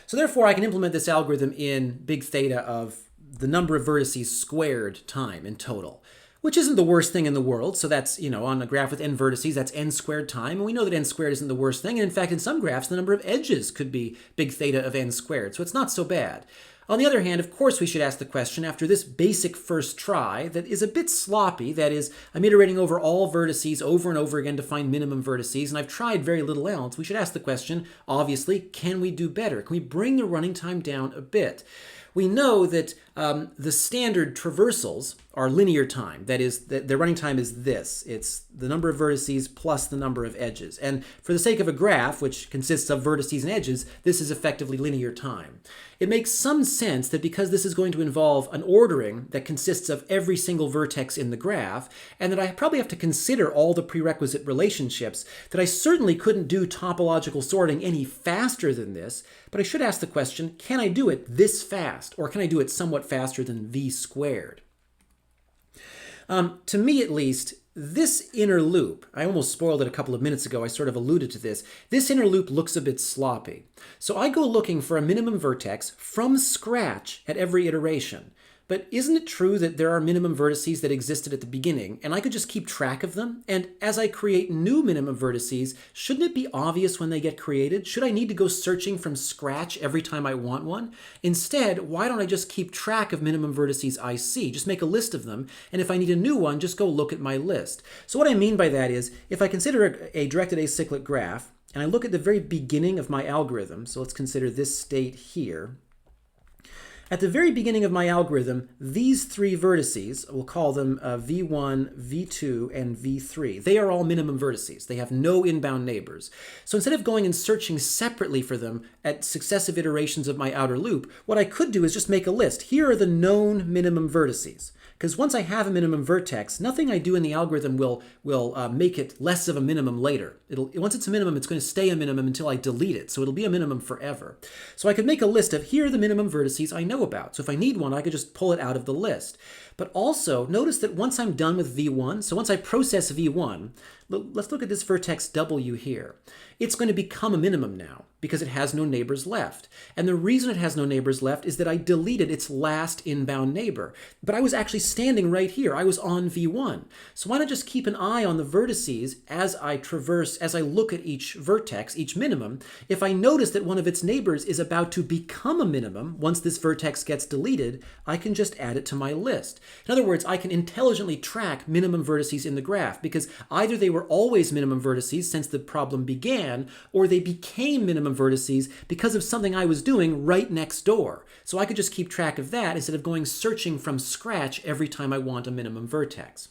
So therefore, I can implement this algorithm in big theta of the number of vertices squared time in total, which isn't the worst thing in the world. So that's, on a graph with n vertices, that's n squared time. And we know that n squared isn't the worst thing. And in fact, in some graphs, the number of edges could be big theta of n squared. So it's not so bad. On the other hand, of course, we should ask the question after this basic first try that is a bit sloppy. That is, I'm iterating over all vertices over and over again to find minimum vertices, and I've tried very little else. We should ask the question, obviously, can we do better? Can we bring the running time down a bit? We know that the standard traversals are linear time. That is, the running time is this. It's the number of vertices plus the number of edges. And for the sake of a graph, which consists of vertices and edges, this is effectively linear time. It makes some sense that because this is going to involve an ordering that consists of every single vertex in the graph, and that I probably have to consider all the prerequisite relationships, that I certainly couldn't do topological sorting any faster than this, but I should ask the question, can I do it this fast, or can I do it somewhat faster than v squared? To me, at least, this inner loop, I almost spoiled it a couple of minutes ago, I sort of alluded to this, this inner loop looks a bit sloppy. So I go looking for a minimum vertex from scratch at every iteration. But isn't it true that there are minimum vertices that existed at the beginning, and I could just keep track of them? And as I create new minimum vertices, shouldn't it be obvious when they get created? Should I need to go searching from scratch every time I want one? Instead, why don't I just keep track of minimum vertices I see? Just make a list of them, and if I need a new one, just go look at my list. So what I mean by that is, if I consider a directed acyclic graph, and I look at the very beginning of my algorithm, so let's consider this state here, At the very beginning of my algorithm, these three vertices, we'll call them V1, V2, and V3, they are all minimum vertices. They have no inbound neighbors. So instead of going and searching separately for them at successive iterations of my outer loop, what I could do is just make a list. Here are the known minimum vertices. Because once I have a minimum vertex, nothing I do in the algorithm will make it less of a minimum later. Once it's a minimum, it's going to stay a minimum until I delete it. So it'll be a minimum forever. So I could make a list of here are the minimum vertices I know about. So if I need one, I could just pull it out of the list. But also notice that once I'm done with V1, so once I process V1, let's look at this vertex W here. It's going to become a minimum now because it has no neighbors left. And the reason it has no neighbors left is that I deleted its last inbound neighbor. But I was actually standing right here. I was on V1. So why not just keep an eye on the vertices as I traverse, as I look at each vertex, each minimum. If I notice that one of its neighbors is about to become a minimum, once this vertex gets deleted, I can just add it to my list. In other words, I can intelligently track minimum vertices in the graph because either they were always minimum vertices since the problem began, or they became minimum vertices because of something I was doing right next door. So I could just keep track of that instead of going searching from scratch every time I want a minimum vertex.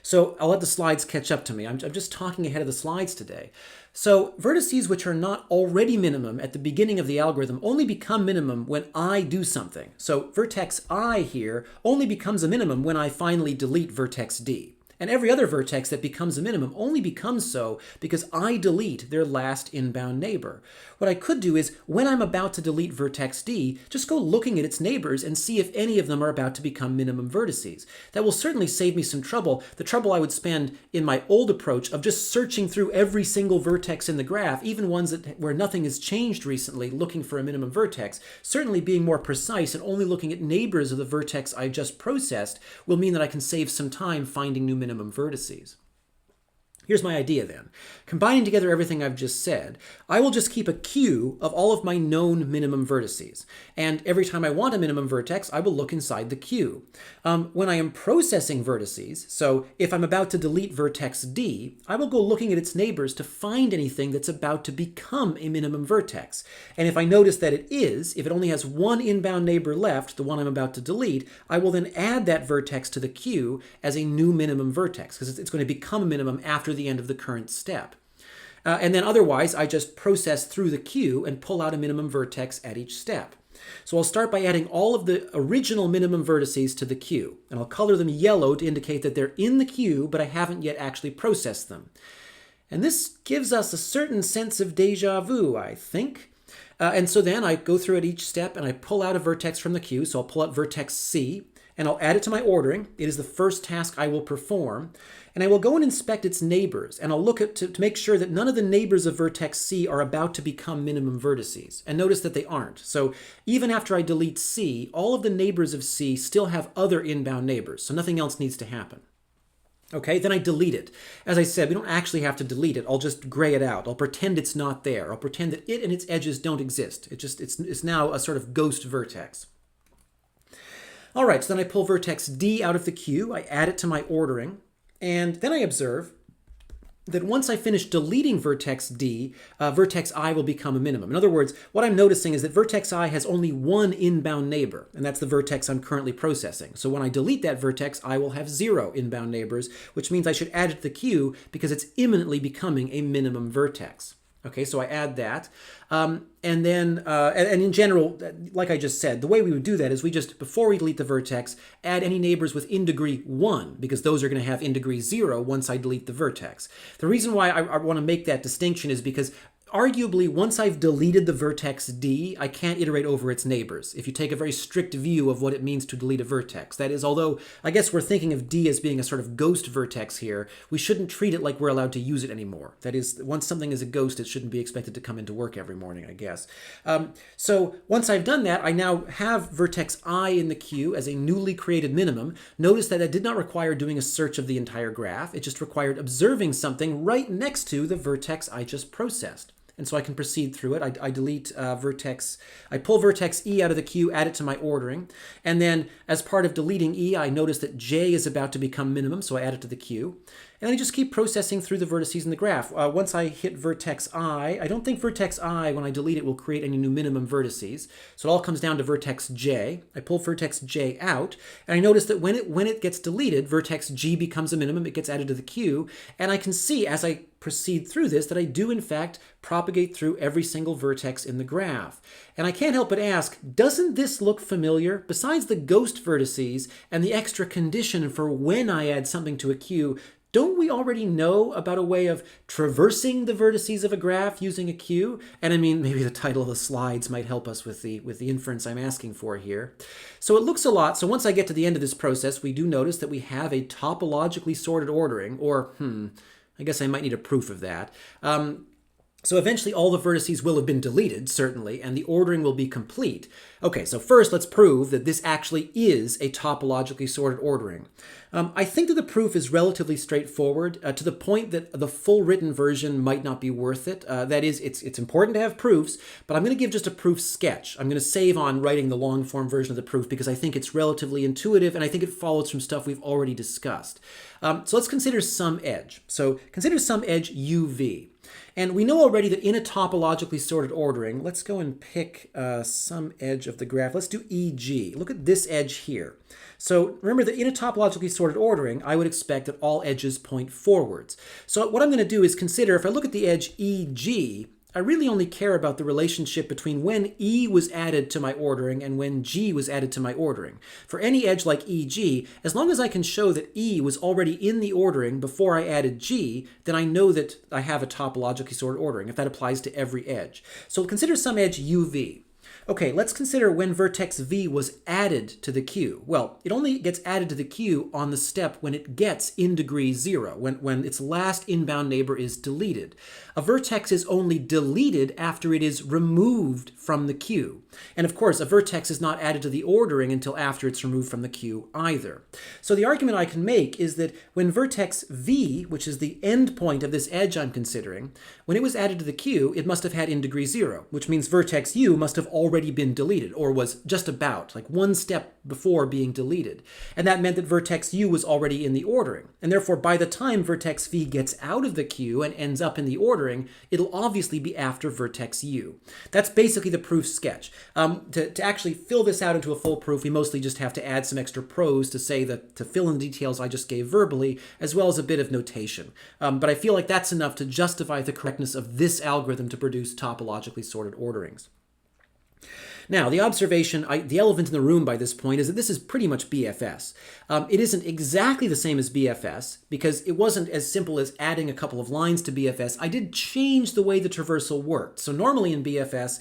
So I'll let the slides catch up to me. I'm just talking ahead of the slides today. So vertices which are not already minimum at the beginning of the algorithm only become minimum when I do something. So vertex I here only becomes a minimum when I finally delete vertex D. And every other vertex that becomes a minimum only becomes so because I delete their last inbound neighbor. What I could do is, when I'm about to delete vertex D, just go looking at its neighbors and see if any of them are about to become minimum vertices. That will certainly save me some trouble, the trouble I would spend in my old approach of just searching through every single vertex in the graph, even ones where nothing has changed recently, looking for a minimum vertex. Certainly being more precise and only looking at neighbors of the vertex I just processed will mean that I can save some time finding new minimum vertices. Here's my idea then. Combining together everything I've just said, I will just keep a queue of all of my known minimum vertices. And every time I want a minimum vertex, I will look inside the queue. When I am processing vertices, so if I'm about to delete vertex D, I will go looking at its neighbors to find anything that's about to become a minimum vertex. And if I notice that it is, if it only has one inbound neighbor left, the one I'm about to delete, I will then add that vertex to the queue as a new minimum vertex, because it's going to become a minimum after the end of the current step. And then otherwise, I just process through the queue and pull out a minimum vertex at each step. So I'll start by adding all of the original minimum vertices to the queue. And I'll color them yellow to indicate that they're in the queue, but I haven't yet actually processed them. And this gives us a certain sense of deja vu, I think. And so then I go through at each step and I pull out a vertex from the queue. So I'll pull out vertex C and I'll add it to my ordering. It is the first task I will perform. And I will go and inspect its neighbors, and I'll look at to make sure that none of the neighbors of vertex C are about to become minimum vertices. And notice that they aren't. So even after I delete C, all of the neighbors of C still have other inbound neighbors, so nothing else needs to happen. Okay, then I delete it. As I said, we don't actually have to delete it. I'll just gray it out. I'll pretend it's not there. I'll pretend that it and its edges don't exist. It's now a sort of ghost vertex. All right, so then I pull vertex D out of the queue. I add it to my ordering. And then I observe that once I finish deleting vertex D, vertex I will become a minimum. In other words, what I'm noticing is that vertex I has only one inbound neighbor, and that's the vertex I'm currently processing. So when I delete that vertex, I will have 0 inbound neighbors, which means I should add it to the queue because it's imminently becoming a minimum vertex. Okay, so I add that. And then, and in general, like I just said, the way we would do that is we just, before we delete the vertex, add any neighbors with in degree 1, because those are going to have in degree 0 once I delete the vertex. The reason why I want to make that distinction is because arguably, once I've deleted the vertex D, I can't iterate over its neighbors, if you take a very strict view of what it means to delete a vertex. That is, although I guess we're thinking of D as being a sort of ghost vertex here, we shouldn't treat it like we're allowed to use it anymore. That is, once something is a ghost, it shouldn't be expected to come into work every morning, I guess. So once I've done that, I now have vertex I in the queue as a newly created minimum. Notice that did not require doing a search of the entire graph. It just required observing something right next to the vertex I just processed. And so I can proceed through it. I delete vertex, I pull vertex E out of the queue, add it to my ordering. And then as part of deleting E, I notice that J is about to become minimum, so I add it to the queue. And then I just keep processing through the vertices in the graph. Once I hit vertex I don't think vertex I, when I delete it, will create any new minimum vertices. So it all comes down to vertex j. I pull vertex j out, and I notice that when it gets deleted, vertex g becomes a minimum, it gets added to the queue, and I can see as I proceed through this that I do in fact propagate through every single vertex in the graph. And I can't help but ask, doesn't this look familiar? Besides the ghost vertices and the extra condition for when I add something to a queue, don't we already know about a way of traversing the vertices of a graph using a queue? And I mean, maybe the title of the slides might help us with the inference I'm asking for here. So it looks a lot. So once I get to the end of this process, we do notice that we have a topologically sorted ordering, or I guess I might need a proof of that. So eventually all the vertices will have been deleted, certainly, and the ordering will be complete. Okay, so first let's prove that this actually is a topologically sorted ordering. I think that the proof is relatively straightforward, to the point that the full written version might not be worth it. That is, it's important to have proofs, but I'm going to give just a proof sketch. I'm going to save on writing the long form version of the proof because I think it's relatively intuitive and I think it follows from stuff we've already discussed. So let's consider some edge. So consider some edge uv. And we know already that in a topologically sorted ordering, let's go and pick some edge of the graph. Let's do EG. Look at this edge here. So remember that in a topologically sorted ordering, I would expect that all edges point forwards. So what I'm going to do is consider, if I look at the edge EG, I really only care about the relationship between when E was added to my ordering and when G was added to my ordering. For any edge like EG, as long as I can show that E was already in the ordering before I added G, then I know that I have a topologically sorted ordering, if that applies to every edge. So consider some edge UV. Okay, let's consider when vertex V was added to the queue. Well, it only gets added to the queue on the step when it gets in degree 0, when its last inbound neighbor is deleted. A vertex is only deleted after it is removed from the queue. And of course, a vertex is not added to the ordering until after it's removed from the queue either. So the argument I can make is that when vertex V, which is the end point of this edge I'm considering, when it was added to the queue, it must have had in degree 0, which means vertex U must have already been deleted, or was just about, like one step before being deleted. And that meant that vertex U was already in the ordering. And therefore, by the time vertex V gets out of the queue and ends up in the ordering, it'll obviously be after vertex U. That's basically the proof sketch. To actually fill this out into a full proof, we mostly just have to add some extra prose to say that, to fill in the details I just gave verbally, as well as a bit of notation. But I feel like that's enough to justify the correctness of this algorithm to produce topologically sorted orderings. Now, the observation, the elephant in the room by this point is that this is pretty much BFS. It isn't exactly the same as BFS because it wasn't as simple as adding a couple of lines to BFS. I did change the way the traversal worked. So normally in BFS,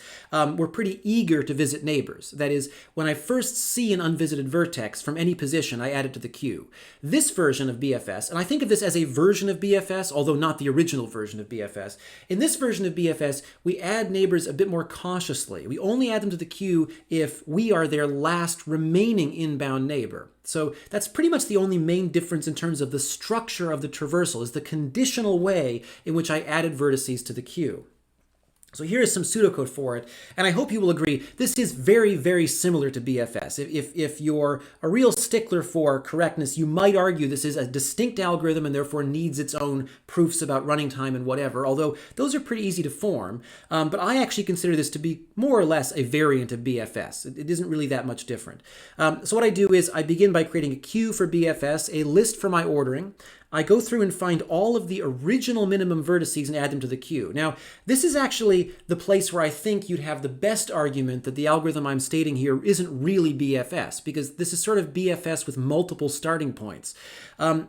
we're pretty eager to visit neighbors. That is, when I first see an unvisited vertex from any position, I add it to the queue. This version of BFS, and I think of this as a version of BFS, although not the original version of BFS. In this version of BFS, we add neighbors a bit more cautiously. We only add them to the queue if we are their last remaining inbound neighbor. So that's pretty much the only main difference in terms of the structure of the traversal, is the conditional way in which I added vertices to the queue. So here is some pseudocode for it, and I hope you will agree this is very, very similar to BFS. If you're a real stickler for correctness, you might argue this is a distinct algorithm and therefore needs its own proofs about running time and whatever, although those are pretty easy to form. But I actually consider this to be more or less a variant of BFS. It isn't really that much different. So what I do is I begin by creating a queue for BFS, a list for my ordering. I go through and find all of the original minimum vertices and add them to the queue. Now, this is actually the place where I think you'd have the best argument that the algorithm I'm stating here isn't really BFS, because this is sort of BFS with multiple starting points.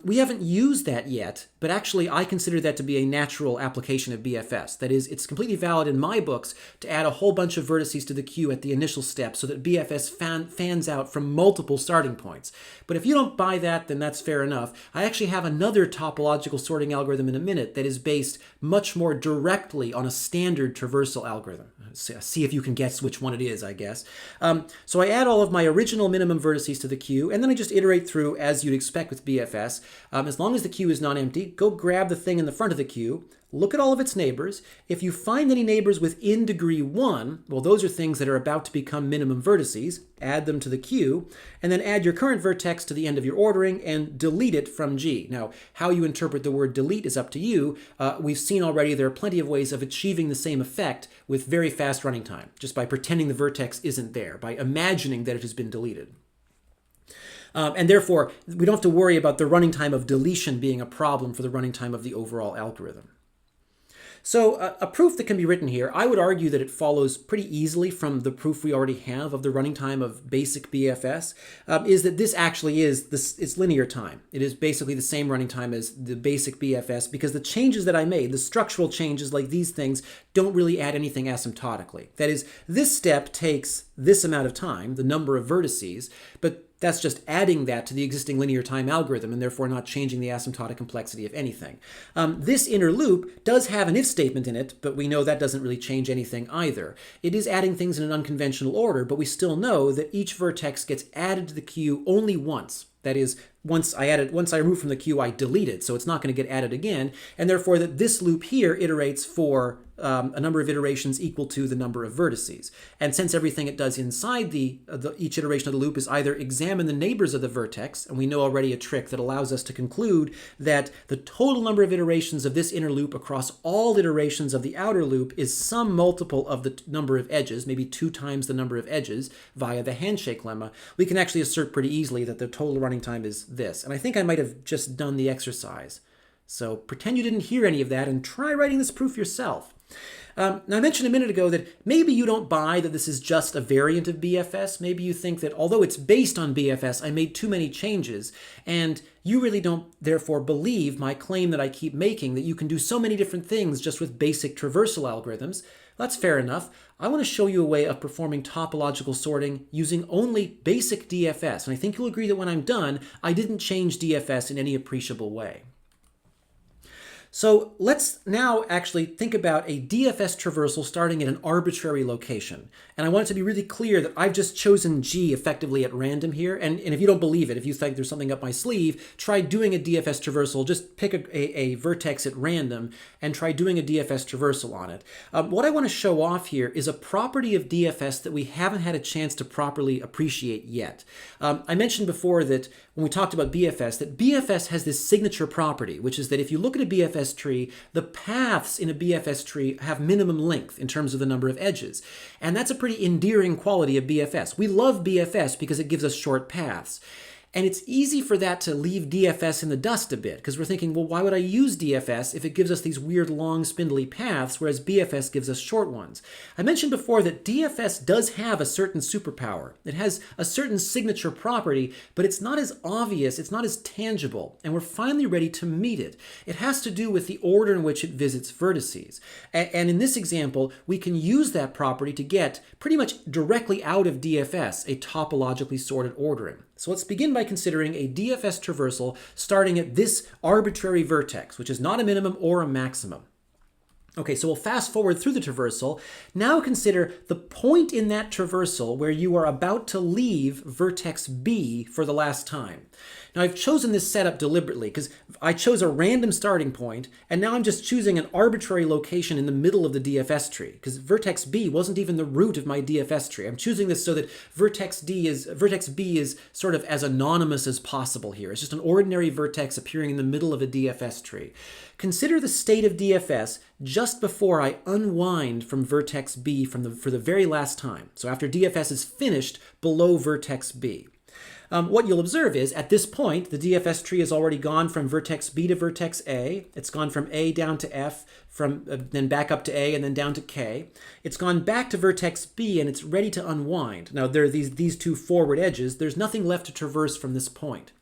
We haven't used that yet, but actually I consider that to be a natural application of BFS. That is, it's completely valid in my books to add a whole bunch of vertices to the queue at the initial step so that BFS fans out from multiple starting points. But if you don't buy that, then that's fair enough. I actually have another topological sorting algorithm in a minute that is based much more directly on a standard traversal algorithm. See if you can guess which one it is, I guess. So I add all of my original minimum vertices to the queue, and then I just iterate through as you'd expect with BFS. As long as the queue is not empty, go grab the thing in the front of the queue, look at all of its neighbors. If you find any neighbors within degree 1, well, those are things that are about to become minimum vertices. Add them to the queue, and then add your current vertex to the end of your ordering and delete it from G. Now, how you interpret the word delete is up to you. We've seen already there are plenty of ways of achieving the same effect with very fast running time, just by pretending the vertex isn't there, by imagining that it has been deleted. And therefore, we don't have to worry about the running time of deletion being a problem for the running time of the overall algorithm. So a proof that can be written here, I would argue that it follows pretty easily from the proof we already have of the running time of basic BFS, is that this actually is, it's linear time. It is basically the same running time as the basic BFS because the changes that I made, the structural changes like these things, don't really add anything asymptotically. That is, this step takes this amount of time, the number of vertices, but that's just adding that to the existing linear time algorithm and therefore not changing the asymptotic complexity of anything. This inner loop does have an if statement in it, but we know that doesn't really change anything either. It is adding things in an unconventional order, but we still know that each vertex gets added to the queue only once. That is, once I remove from the queue, I delete it, so it's not going to get added again, and therefore that this loop here iterates for a number of iterations equal to the number of vertices. And since everything it does inside each iteration of the loop is either examine the neighbors of the vertex, and we know already a trick that allows us to conclude that the total number of iterations of this inner loop across all iterations of the outer loop is some multiple of the number of edges, maybe 2 times the number of edges via the handshake lemma, we can actually assert pretty easily that the total running time is this. And I think I might have just done the exercise. So pretend you didn't hear any of that and try writing this proof yourself. Now, I mentioned a minute ago that maybe you don't buy that this is just a variant of BFS. Maybe you think that although it's based on BFS, I made too many changes, and you really don't therefore believe my claim that I keep making that you can do so many different things just with basic traversal algorithms. That's fair enough. I want to show you a way of performing topological sorting using only basic DFS, and I think you'll agree that when I'm done, I didn't change DFS in any appreciable way. So let's now actually think about a DFS traversal starting at an arbitrary location. And I want it to be really clear that I've just chosen G effectively at random here. And if you don't believe it, if you think there's something up my sleeve, try doing a DFS traversal. Just pick a vertex at random and try doing a DFS traversal on it. What I want to show off here is a property of DFS that we haven't had a chance to properly appreciate yet. I mentioned before that when we talked about BFS, that BFS has this signature property, which is that if you look at a BFS tree, the paths in a BFS tree have minimum length in terms of the number of edges. And that's a pretty endearing quality of BFS. We love BFS because it gives us short paths. And it's easy for that to leave DFS in the dust a bit, because we're thinking, well, why would I use DFS if it gives us these weird long spindly paths, whereas BFS gives us short ones? I mentioned before that DFS does have a certain superpower. It has a certain signature property, but it's not as obvious, it's not as tangible, and we're finally ready to meet it. It has to do with the order in which it visits vertices. And in this example, we can use that property to get pretty much directly out of DFS a topologically sorted ordering. So let's begin by considering a DFS traversal starting at this arbitrary vertex, which is not a minimum or a maximum. Okay, so we'll fast forward through the traversal. Now consider the point in that traversal where you are about to leave vertex B for the last time. Now I've chosen this setup deliberately because I chose a random starting point, and now I'm just choosing an arbitrary location in the middle of the DFS tree because vertex B wasn't even the root of my DFS tree. I'm choosing this so that vertex B is sort of as anonymous as possible here. It's just an ordinary vertex appearing in the middle of a DFS tree. Consider the state of DFS just before I unwind from vertex B for the very last time. So after DFS is finished below vertex B. What you'll observe is, at this point, the DFS tree has already gone from vertex B to vertex A. It's gone from A down to F, then back up to A, and then down to K. It's gone back to vertex B, and it's ready to unwind. Now, there are these two forward edges. There's nothing left to traverse from this point.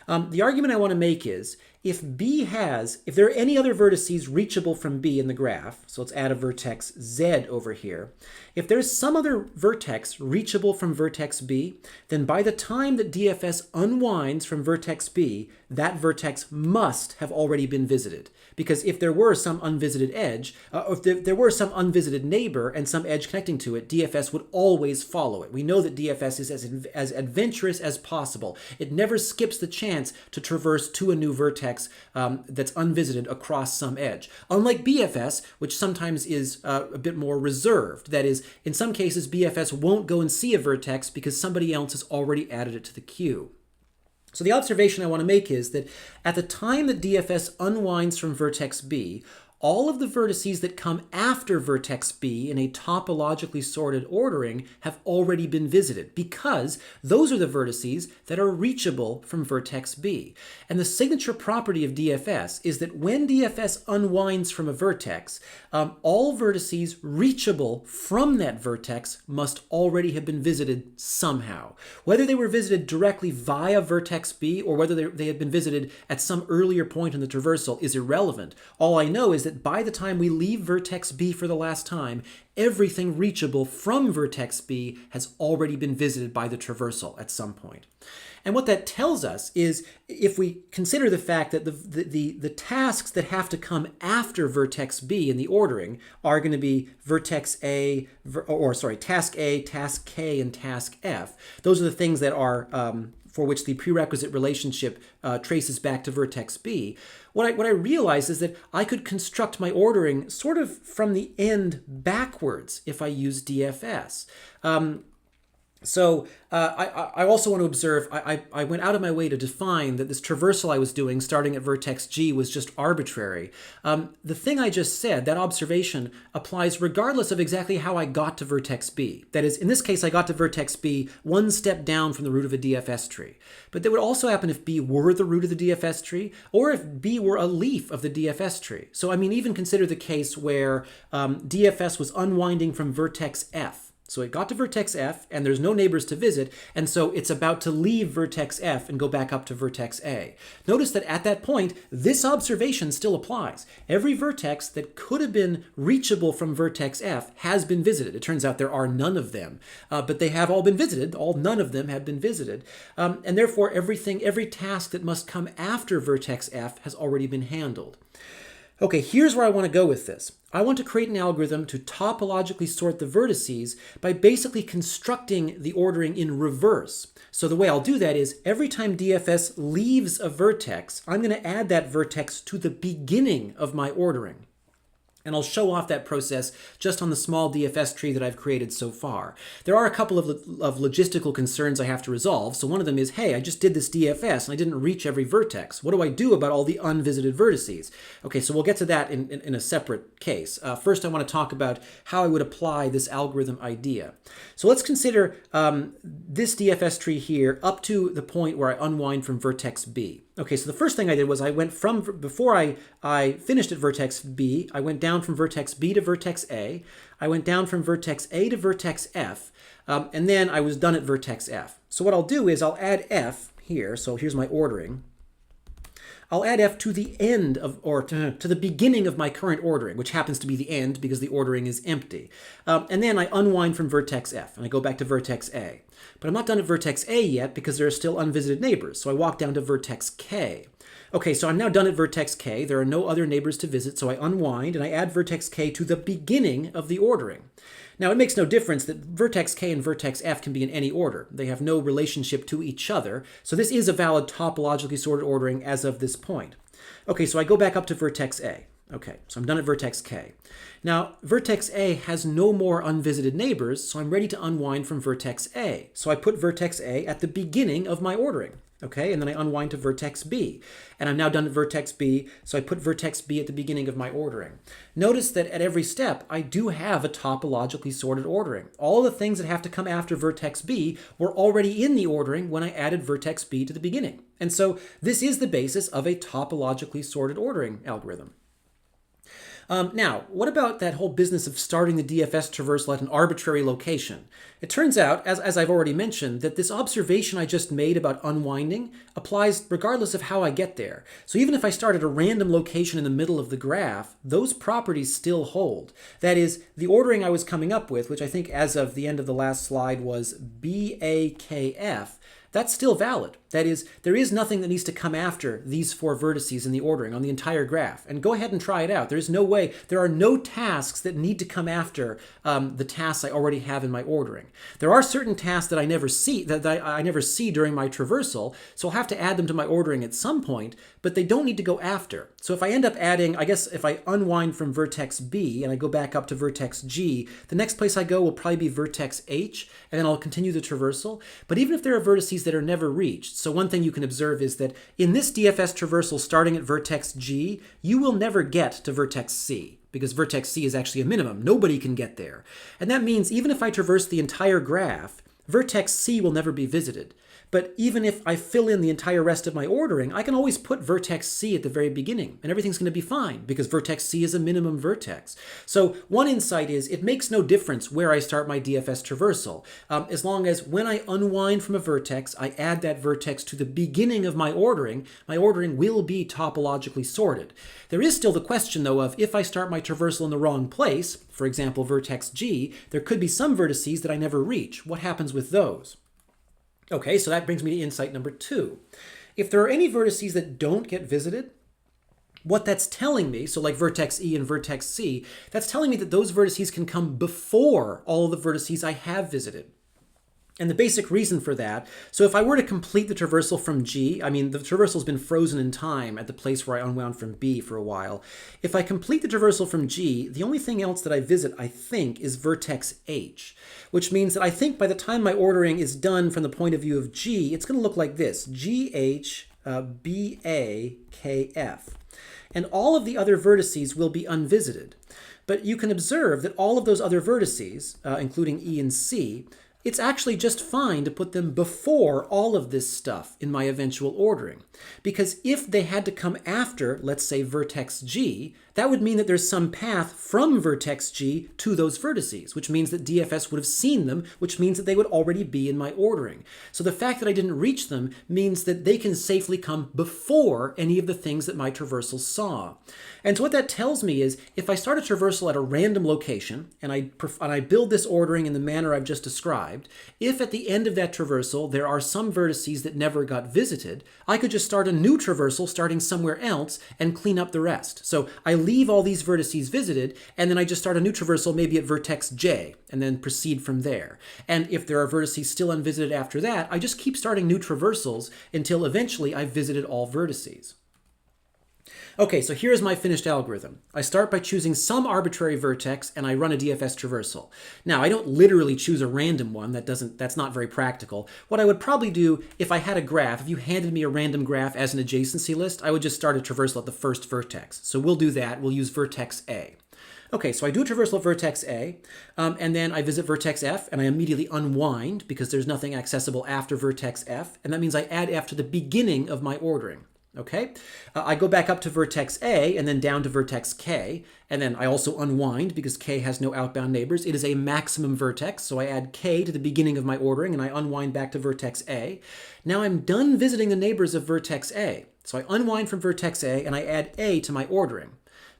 The argument I want to make is, if there are any other vertices reachable from B in the graph, so let's add a vertex Z over here. If there's some other vertex reachable from vertex B, then by the time that DFS unwinds from vertex B, that vertex must have already been visited. Because if there were some unvisited edge, or if there were some unvisited neighbor and some edge connecting to it, DFS would always follow it. We know that DFS is as adventurous as possible. It never skips the chance to traverse to a new vertex vertex that's unvisited across some edge. Unlike BFS, which sometimes is a bit more reserved. That is, in some cases, BFS won't go and see a vertex because somebody else has already added it to the queue. So the observation I want to make is that at the time that DFS unwinds from vertex B, all of the vertices that come after vertex B in a topologically sorted ordering have already been visited because those are the vertices that are reachable from vertex B. And the signature property of DFS is that when DFS unwinds from a vertex, all vertices reachable from that vertex must already have been visited somehow. Whether they were visited directly via vertex B or whether they had been visited at some earlier point in the traversal is irrelevant. All I know is that by the time we leave vertex B for the last time, everything reachable from vertex B has already been visited by the traversal at some point. And what that tells us is, if we consider the fact that the tasks that have to come after vertex B in the ordering are going to be vertex A, task A, task K, and task F. Those are the things that are for which the prerequisite relationship traces back to vertex B. What I realize is that I could construct my ordering sort of from the end backwards if I use DFS. I also want to observe, I went out of my way to define that this traversal I was doing starting at vertex G was just arbitrary. The thing I just said, that observation, applies regardless of exactly how I got to vertex B. That is, in this case, I got to vertex B one step down from the root of a DFS tree. But that would also happen if B were the root of the DFS tree, or if B were a leaf of the DFS tree. So, I mean, even consider the case where DFS was unwinding from vertex F. So it got to vertex F, and there's no neighbors to visit, and so it's about to leave vertex F and go back up to vertex A. Notice that at that point, this observation still applies. Every vertex that could have been reachable from vertex F has been visited. It turns out there are none of them, but they have all been visited. None of them have been visited. And therefore, every task that must come after vertex F has already been handled. Okay, here's where I want to go with this. I want to create an algorithm to topologically sort the vertices by basically constructing the ordering in reverse. So the way I'll do that is every time DFS leaves a vertex, I'm going to add that vertex to the beginning of my ordering. And I'll show off that process just on the small DFS tree that I've created so far. There are a couple of logistical concerns I have to resolve. So one of them is, hey, I just did this DFS and I didn't reach every vertex. What do I do about all the unvisited vertices? Okay, so we'll get to that in a separate case. First, I want to talk about how I would apply this algorithm idea. So let's consider this DFS tree here up to the point where I unwind from vertex B. Okay, so the first thing I did was I went from, before I finished at vertex B, I went down from vertex B to vertex A. I went down from vertex A to vertex F, and then I was done at vertex F. So what I'll do is I'll add F here, so here's my ordering. I'll add F to the end of, or to the beginning of my current ordering, which happens to be the end because the ordering is empty. And then I unwind from vertex F, and I go back to vertex A. But I'm not done at vertex A yet because there are still unvisited neighbors, so I walk down to vertex K. Okay, so I'm now done at vertex K. There are no other neighbors to visit, so I unwind and I add vertex K to the beginning of the ordering. Now, it makes no difference that vertex K and vertex F can be in any order. They have no relationship to each other, so this is a valid topologically sorted ordering as of this point. Okay, so I go back up to vertex A. Okay, so I'm done at vertex K. Now, vertex A has no more unvisited neighbors, so I'm ready to unwind from vertex A. So I put vertex A at the beginning of my ordering. Okay, and then I unwind to vertex B. And I'm now done at vertex B, so I put vertex B at the beginning of my ordering. Notice that at every step, I do have a topologically sorted ordering. All the things that have to come after vertex B were already in the ordering when I added vertex B to the beginning. And so this is the basis of a topologically sorted ordering algorithm. Now, what about that whole business of starting the DFS traversal at an arbitrary location? It turns out, as I've already mentioned, that this observation I just made about unwinding applies regardless of how I get there. So even if I start at a random location in the middle of the graph, those properties still hold. That is, the ordering I was coming up with, which I think as of the end of the last slide was BAKF, that's still valid. That is, there is nothing that needs to come after these 4 vertices in the ordering on the entire graph. And go ahead and try it out. There's no way, there are no tasks that need to come after the tasks I already have in my ordering. There are certain tasks that I never see, that I never see during my traversal, so I'll have to add them to my ordering at some point, but they don't need to go after. So if I end up adding, I guess if I unwind from vertex B and I go back up to vertex G, the next place I go will probably be vertex H, and then I'll continue the traversal. But even if there are vertices that are never reached, so one thing you can observe is that in this DFS traversal starting at vertex G, you will never get to vertex C, because vertex C is actually a minimum. Nobody can get there. And that means even if I traverse the entire graph, vertex C will never be visited. But even if I fill in the entire rest of my ordering, I can always put vertex C at the very beginning, and everything's going to be fine, because vertex C is a minimum vertex. So one insight is it makes no difference where I start my DFS traversal, as long as when I unwind from a vertex, I add that vertex to the beginning of my ordering will be topologically sorted. There is still the question, though, of if I start my traversal in the wrong place, for example, vertex G, there could be some vertices that I never reach. What happens with those? Okay, so that brings me to insight number 2. If there are any vertices that don't get visited, what that's telling me, so like vertex E and vertex C, that's telling me that those vertices can come before all of the vertices I have visited. And the basic reason for that, so if I were to complete the traversal from G, I mean, the traversal's been frozen in time at the place where I unwound from B for a while. If I complete the traversal from G, the only thing else that I visit, I think, is vertex H, which means that I think by the time my ordering is done from the point of view of G, it's going to look like this: G, H, B, A, K, F. And all of the other vertices will be unvisited. But you can observe that all of those other vertices, including E and C, it's actually just fine to put them before all of this stuff in my eventual ordering. Because if they had to come after, let's say, vertex G, that would mean that there's some path from vertex G to those vertices, which means that DFS would have seen them, which means that they would already be in my ordering. So the fact that I didn't reach them means that they can safely come before any of the things that my traversal saw. And so what that tells me is if I start a traversal at a random location and I build this ordering in the manner I've just described, if at the end of that traversal there are some vertices that never got visited, I could just start a new traversal starting somewhere else and clean up the rest. So I leave all these vertices visited, and then I just start a new traversal maybe at vertex J, and then proceed from there. And if there are vertices still unvisited after that, I just keep starting new traversals until eventually I've visited all vertices. Okay, so here's my finished algorithm. I start by choosing some arbitrary vertex and I run a DFS traversal. Now, I don't literally choose a random one. That's not very practical. What I would probably do if I had a graph, if you handed me a random graph as an adjacency list, I would just start a traversal at the first vertex. So we'll do that. We'll use vertex A. Okay, so I do a traversal at vertex A, and then I visit vertex F, and I immediately unwind because there's nothing accessible after vertex F, and that means I add F to the beginning of my ordering. Okay, I go back up to vertex A and then down to vertex K, and then I also unwind because K has no outbound neighbors. It is a maximum vertex, so I add K to the beginning of my ordering and I unwind back to vertex A. Now I'm done visiting the neighbors of vertex A, so I unwind from vertex A and I add A to my ordering.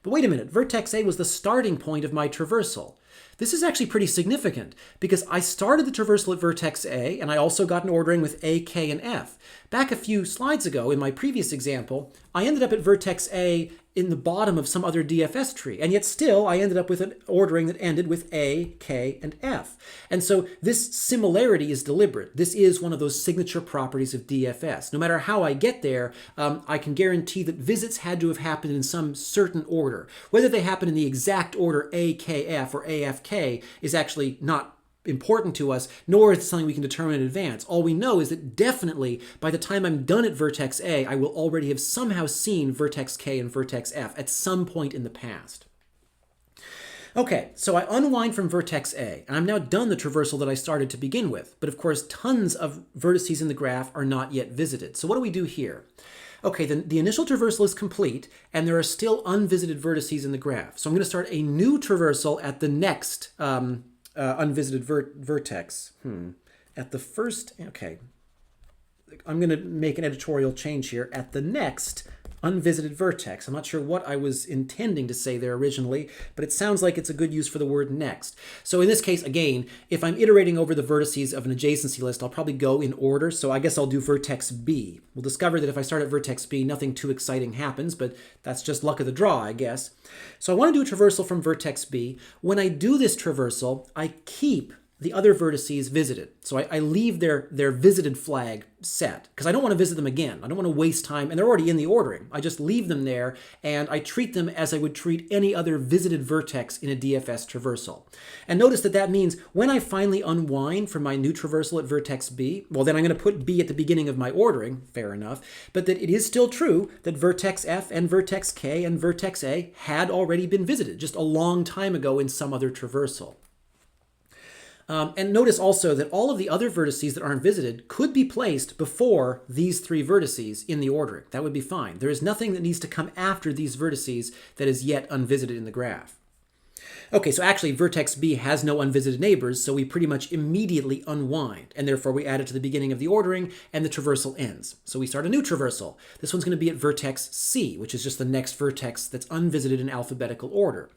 But wait a minute, vertex A was the starting point of my traversal. This is actually pretty significant because I started the traversal at vertex A and I also got an ordering with A, K, and F. Back a few slides ago in my previous example, I ended up at vertex A in the bottom of some other DFS tree, and yet still I ended up with an ordering that ended with A, K, and F. And so this similarity is deliberate. This is one of those signature properties of DFS. No matter how I get there, I can guarantee that visits had to have happened in some certain order. Whether they happen in the exact order A, K, F or A, F, K is actually not important to us, nor is it something we can determine in advance. All we know is that definitely by the time I'm done at vertex A, I will already have somehow seen vertex K and vertex F at some point in the past. Okay, so I unwind from vertex A, and I'm now done the traversal that I started to begin with. But of course, tons of vertices in the graph are not yet visited. So what do we do here? Okay, then the initial traversal is complete, and there are still unvisited vertices in the graph. So I'm going to start a new traversal at the next unvisited vertex. At the first, okay, I'm going to make an editorial change here. At the next Unvisited vertex. I'm not sure what I was intending to say there originally, but it sounds like it's a good use for the word next. So in this case, again, if I'm iterating over the vertices of an adjacency list, I'll probably go in order. So I guess I'll do vertex B. We'll discover that if I start at vertex B, nothing too exciting happens, but that's just luck of the draw, I guess. So I want to do a traversal from vertex B. When I do this traversal, I keep the other vertices visited. So I leave their visited flag set because I don't want to visit them again. I don't want to waste time, and they're already in the ordering. I just leave them there, and I treat them as I would treat any other visited vertex in a DFS traversal. And notice that that means when I finally unwind from my new traversal at vertex B, well, then I'm going to put B at the beginning of my ordering, fair enough, but that it is still true that vertex F and vertex K and vertex A had already been visited just a long time ago in some other traversal. And notice also that all of the other vertices that aren't visited could be placed before these three vertices in the ordering. That would be fine. There is nothing that needs to come after these vertices that is yet unvisited in the graph. Okay, so actually vertex B has no unvisited neighbors, so we pretty much immediately unwind, and therefore we add it to the beginning of the ordering, and the traversal ends. So we start a new traversal. This one's going to be at vertex C, which is just the next vertex that's unvisited in alphabetical order.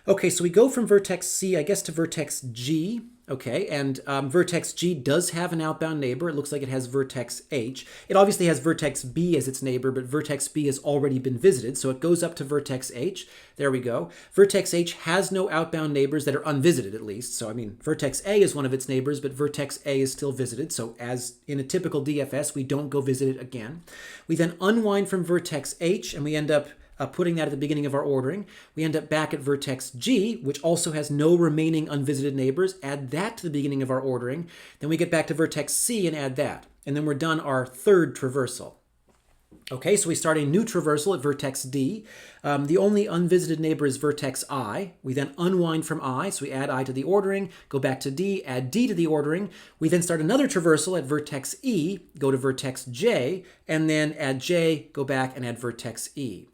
Okay, so we go from vertex C, I guess, to vertex G. Okay, and vertex G does have an outbound neighbor. It looks like it has vertex H. It obviously has vertex B as its neighbor, but vertex B has already been visited, so it goes up to vertex H. There we go. Vertex H has no outbound neighbors that are unvisited, at least. So, I mean, vertex A is one of its neighbors, but vertex A is still visited. So, as in a typical DFS, we don't go visit it again. We then unwind from vertex H, and we end up putting that at the beginning of our ordering. We end up back at vertex G, which also has no remaining unvisited neighbors. Add that to the beginning of our ordering. Then we get back to vertex C and add that. And then we're done our third traversal. Okay, so we start a new traversal at vertex D. The only unvisited neighbor is vertex I. We then unwind from I, so we add I to the ordering, go back to D, add D to the ordering. We then start another traversal at vertex E, go to vertex J, and then add J, go back and add vertex E.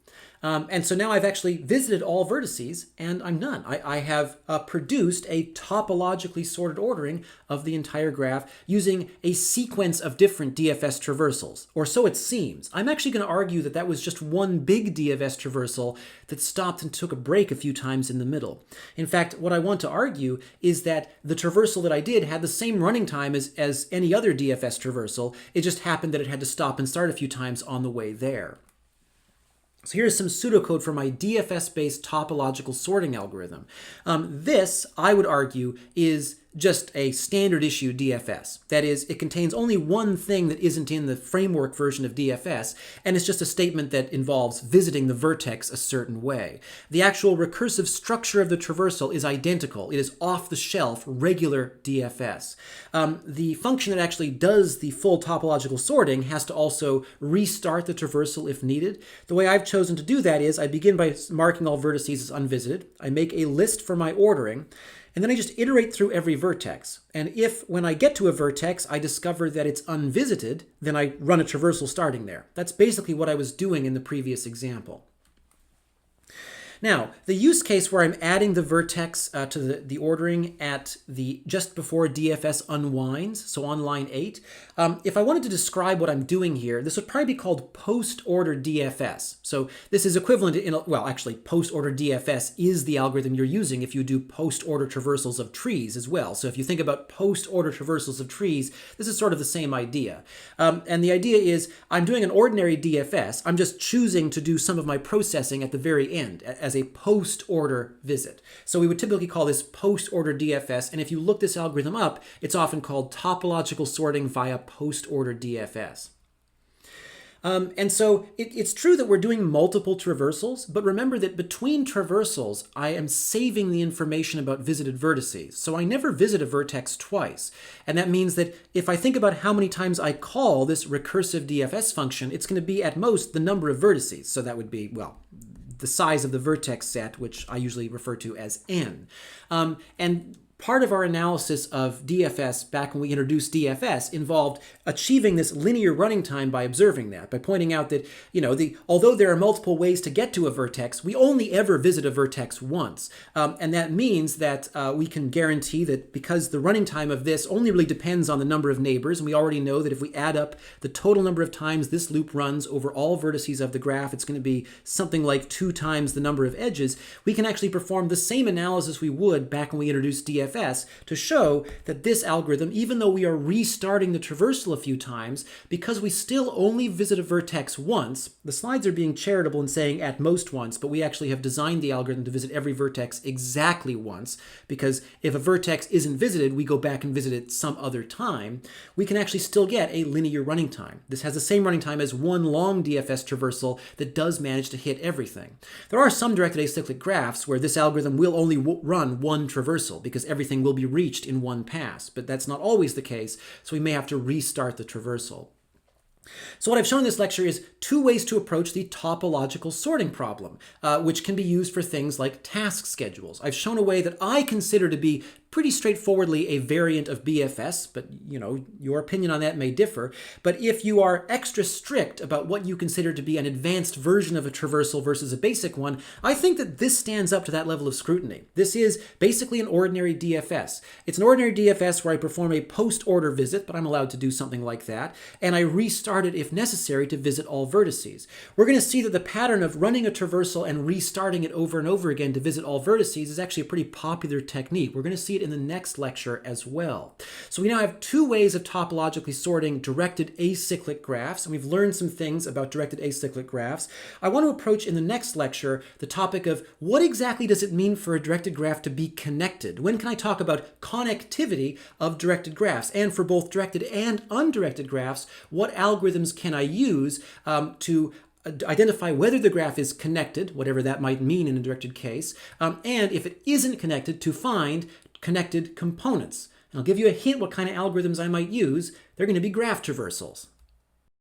And so now I've actually visited all vertices, and I'm done. I have produced a topologically sorted ordering of the entire graph using a sequence of different DFS traversals, or so it seems. I'm actually going to argue that that was just one big DFS traversal that stopped and took a break a few times in the middle. In fact, what I want to argue is that the traversal that I did had the same running time as any other DFS traversal. It just happened that it had to stop and start a few times on the way there. So here's some pseudocode for my DFS-based topological sorting algorithm. This, I would argue, is just a standard issue DFS. That is, it contains only one thing that isn't in the framework version of DFS, and it's just a statement that involves visiting the vertex a certain way. The actual recursive structure of the traversal is identical. It is off-the-shelf, regular DFS. The function that actually does the full topological sorting has to also restart the traversal if needed. The way I've chosen to do that is I begin by marking all vertices as unvisited. I make a list for my ordering, and then I just iterate through every vertex. And if, when I get to a vertex, I discover that it's unvisited, then I run a traversal starting there. That's basically what I was doing in the previous example. Now, the use case where I'm adding the vertex to the ordering at the just before DFS unwinds, so on line 8, if I wanted to describe what I'm doing here, this would probably be called post-order DFS. So this is equivalent to, well, actually, post-order DFS is the algorithm you're using if you do post-order traversals of trees as well. So if you think about post-order traversals of trees, this is sort of the same idea. And the idea is I'm doing an ordinary DFS. I'm just choosing to do some of my processing at the very end as a post-order visit. So we would typically call this post-order DFS, and if you look this algorithm up, it's often called topological sorting via post-order DFS. And so it's true that we're doing multiple traversals, but remember that between traversals, I am saving the information about visited vertices. So I never visit a vertex twice. And that means that if I think about how many times I call this recursive DFS function, it's going to be at most the number of vertices. So that would be, well, the size of the vertex set, which I usually refer to as n. And part of our analysis of DFS back when we introduced DFS involved achieving this linear running time by observing that, by pointing out that, although there are multiple ways to get to a vertex, we only ever visit a vertex once. And that means that we can guarantee that because the running time of this only really depends on the number of neighbors, and we already know that if we add up the total number of times this loop runs over all vertices of the graph, it's going to be something like 2 times the number of edges, we can actually perform the same analysis we would back when we introduced DFS to show that this algorithm, even though we are restarting the traversal a few times, because we still only visit a vertex once, the slides are being charitable and saying at most once, but we actually have designed the algorithm to visit every vertex exactly once, because if a vertex isn't visited, we go back and visit it some other time, we can actually still get a linear running time. This has the same running time as one long DFS traversal that does manage to hit everything. There are some directed acyclic graphs where this algorithm will only run one traversal because everything will be reached in one pass, but that's not always the case, so we may have to restart the traversal. So what I've shown in this lecture is 2 ways to approach the topological sorting problem, which can be used for things like task schedules. I've shown a way that I consider to be pretty straightforwardly a variant of BFS, but your opinion on that may differ. But if you are extra strict about what you consider to be an advanced version of a traversal versus a basic one, I think that this stands up to that level of scrutiny. This is basically an ordinary DFS. It's an ordinary DFS where I perform a post-order visit, but I'm allowed to do something like that, and I restart it if necessary to visit all vertices. We're going to see that the pattern of running a traversal and restarting it over and over again to visit all vertices is actually a pretty popular technique. We're going to see it in the next lecture as well. So we now have 2 ways of topologically sorting directed acyclic graphs, and we've learned some things about directed acyclic graphs. I want to approach in the next lecture the topic of what exactly does it mean for a directed graph to be connected? When can I talk about connectivity of directed graphs? And for both directed and undirected graphs, what algorithms can I use to identify whether the graph is connected, whatever that might mean in a directed case, and if it isn't connected, to find connected components. And I'll give you a hint what kind of algorithms I might use. They're going to be graph traversals.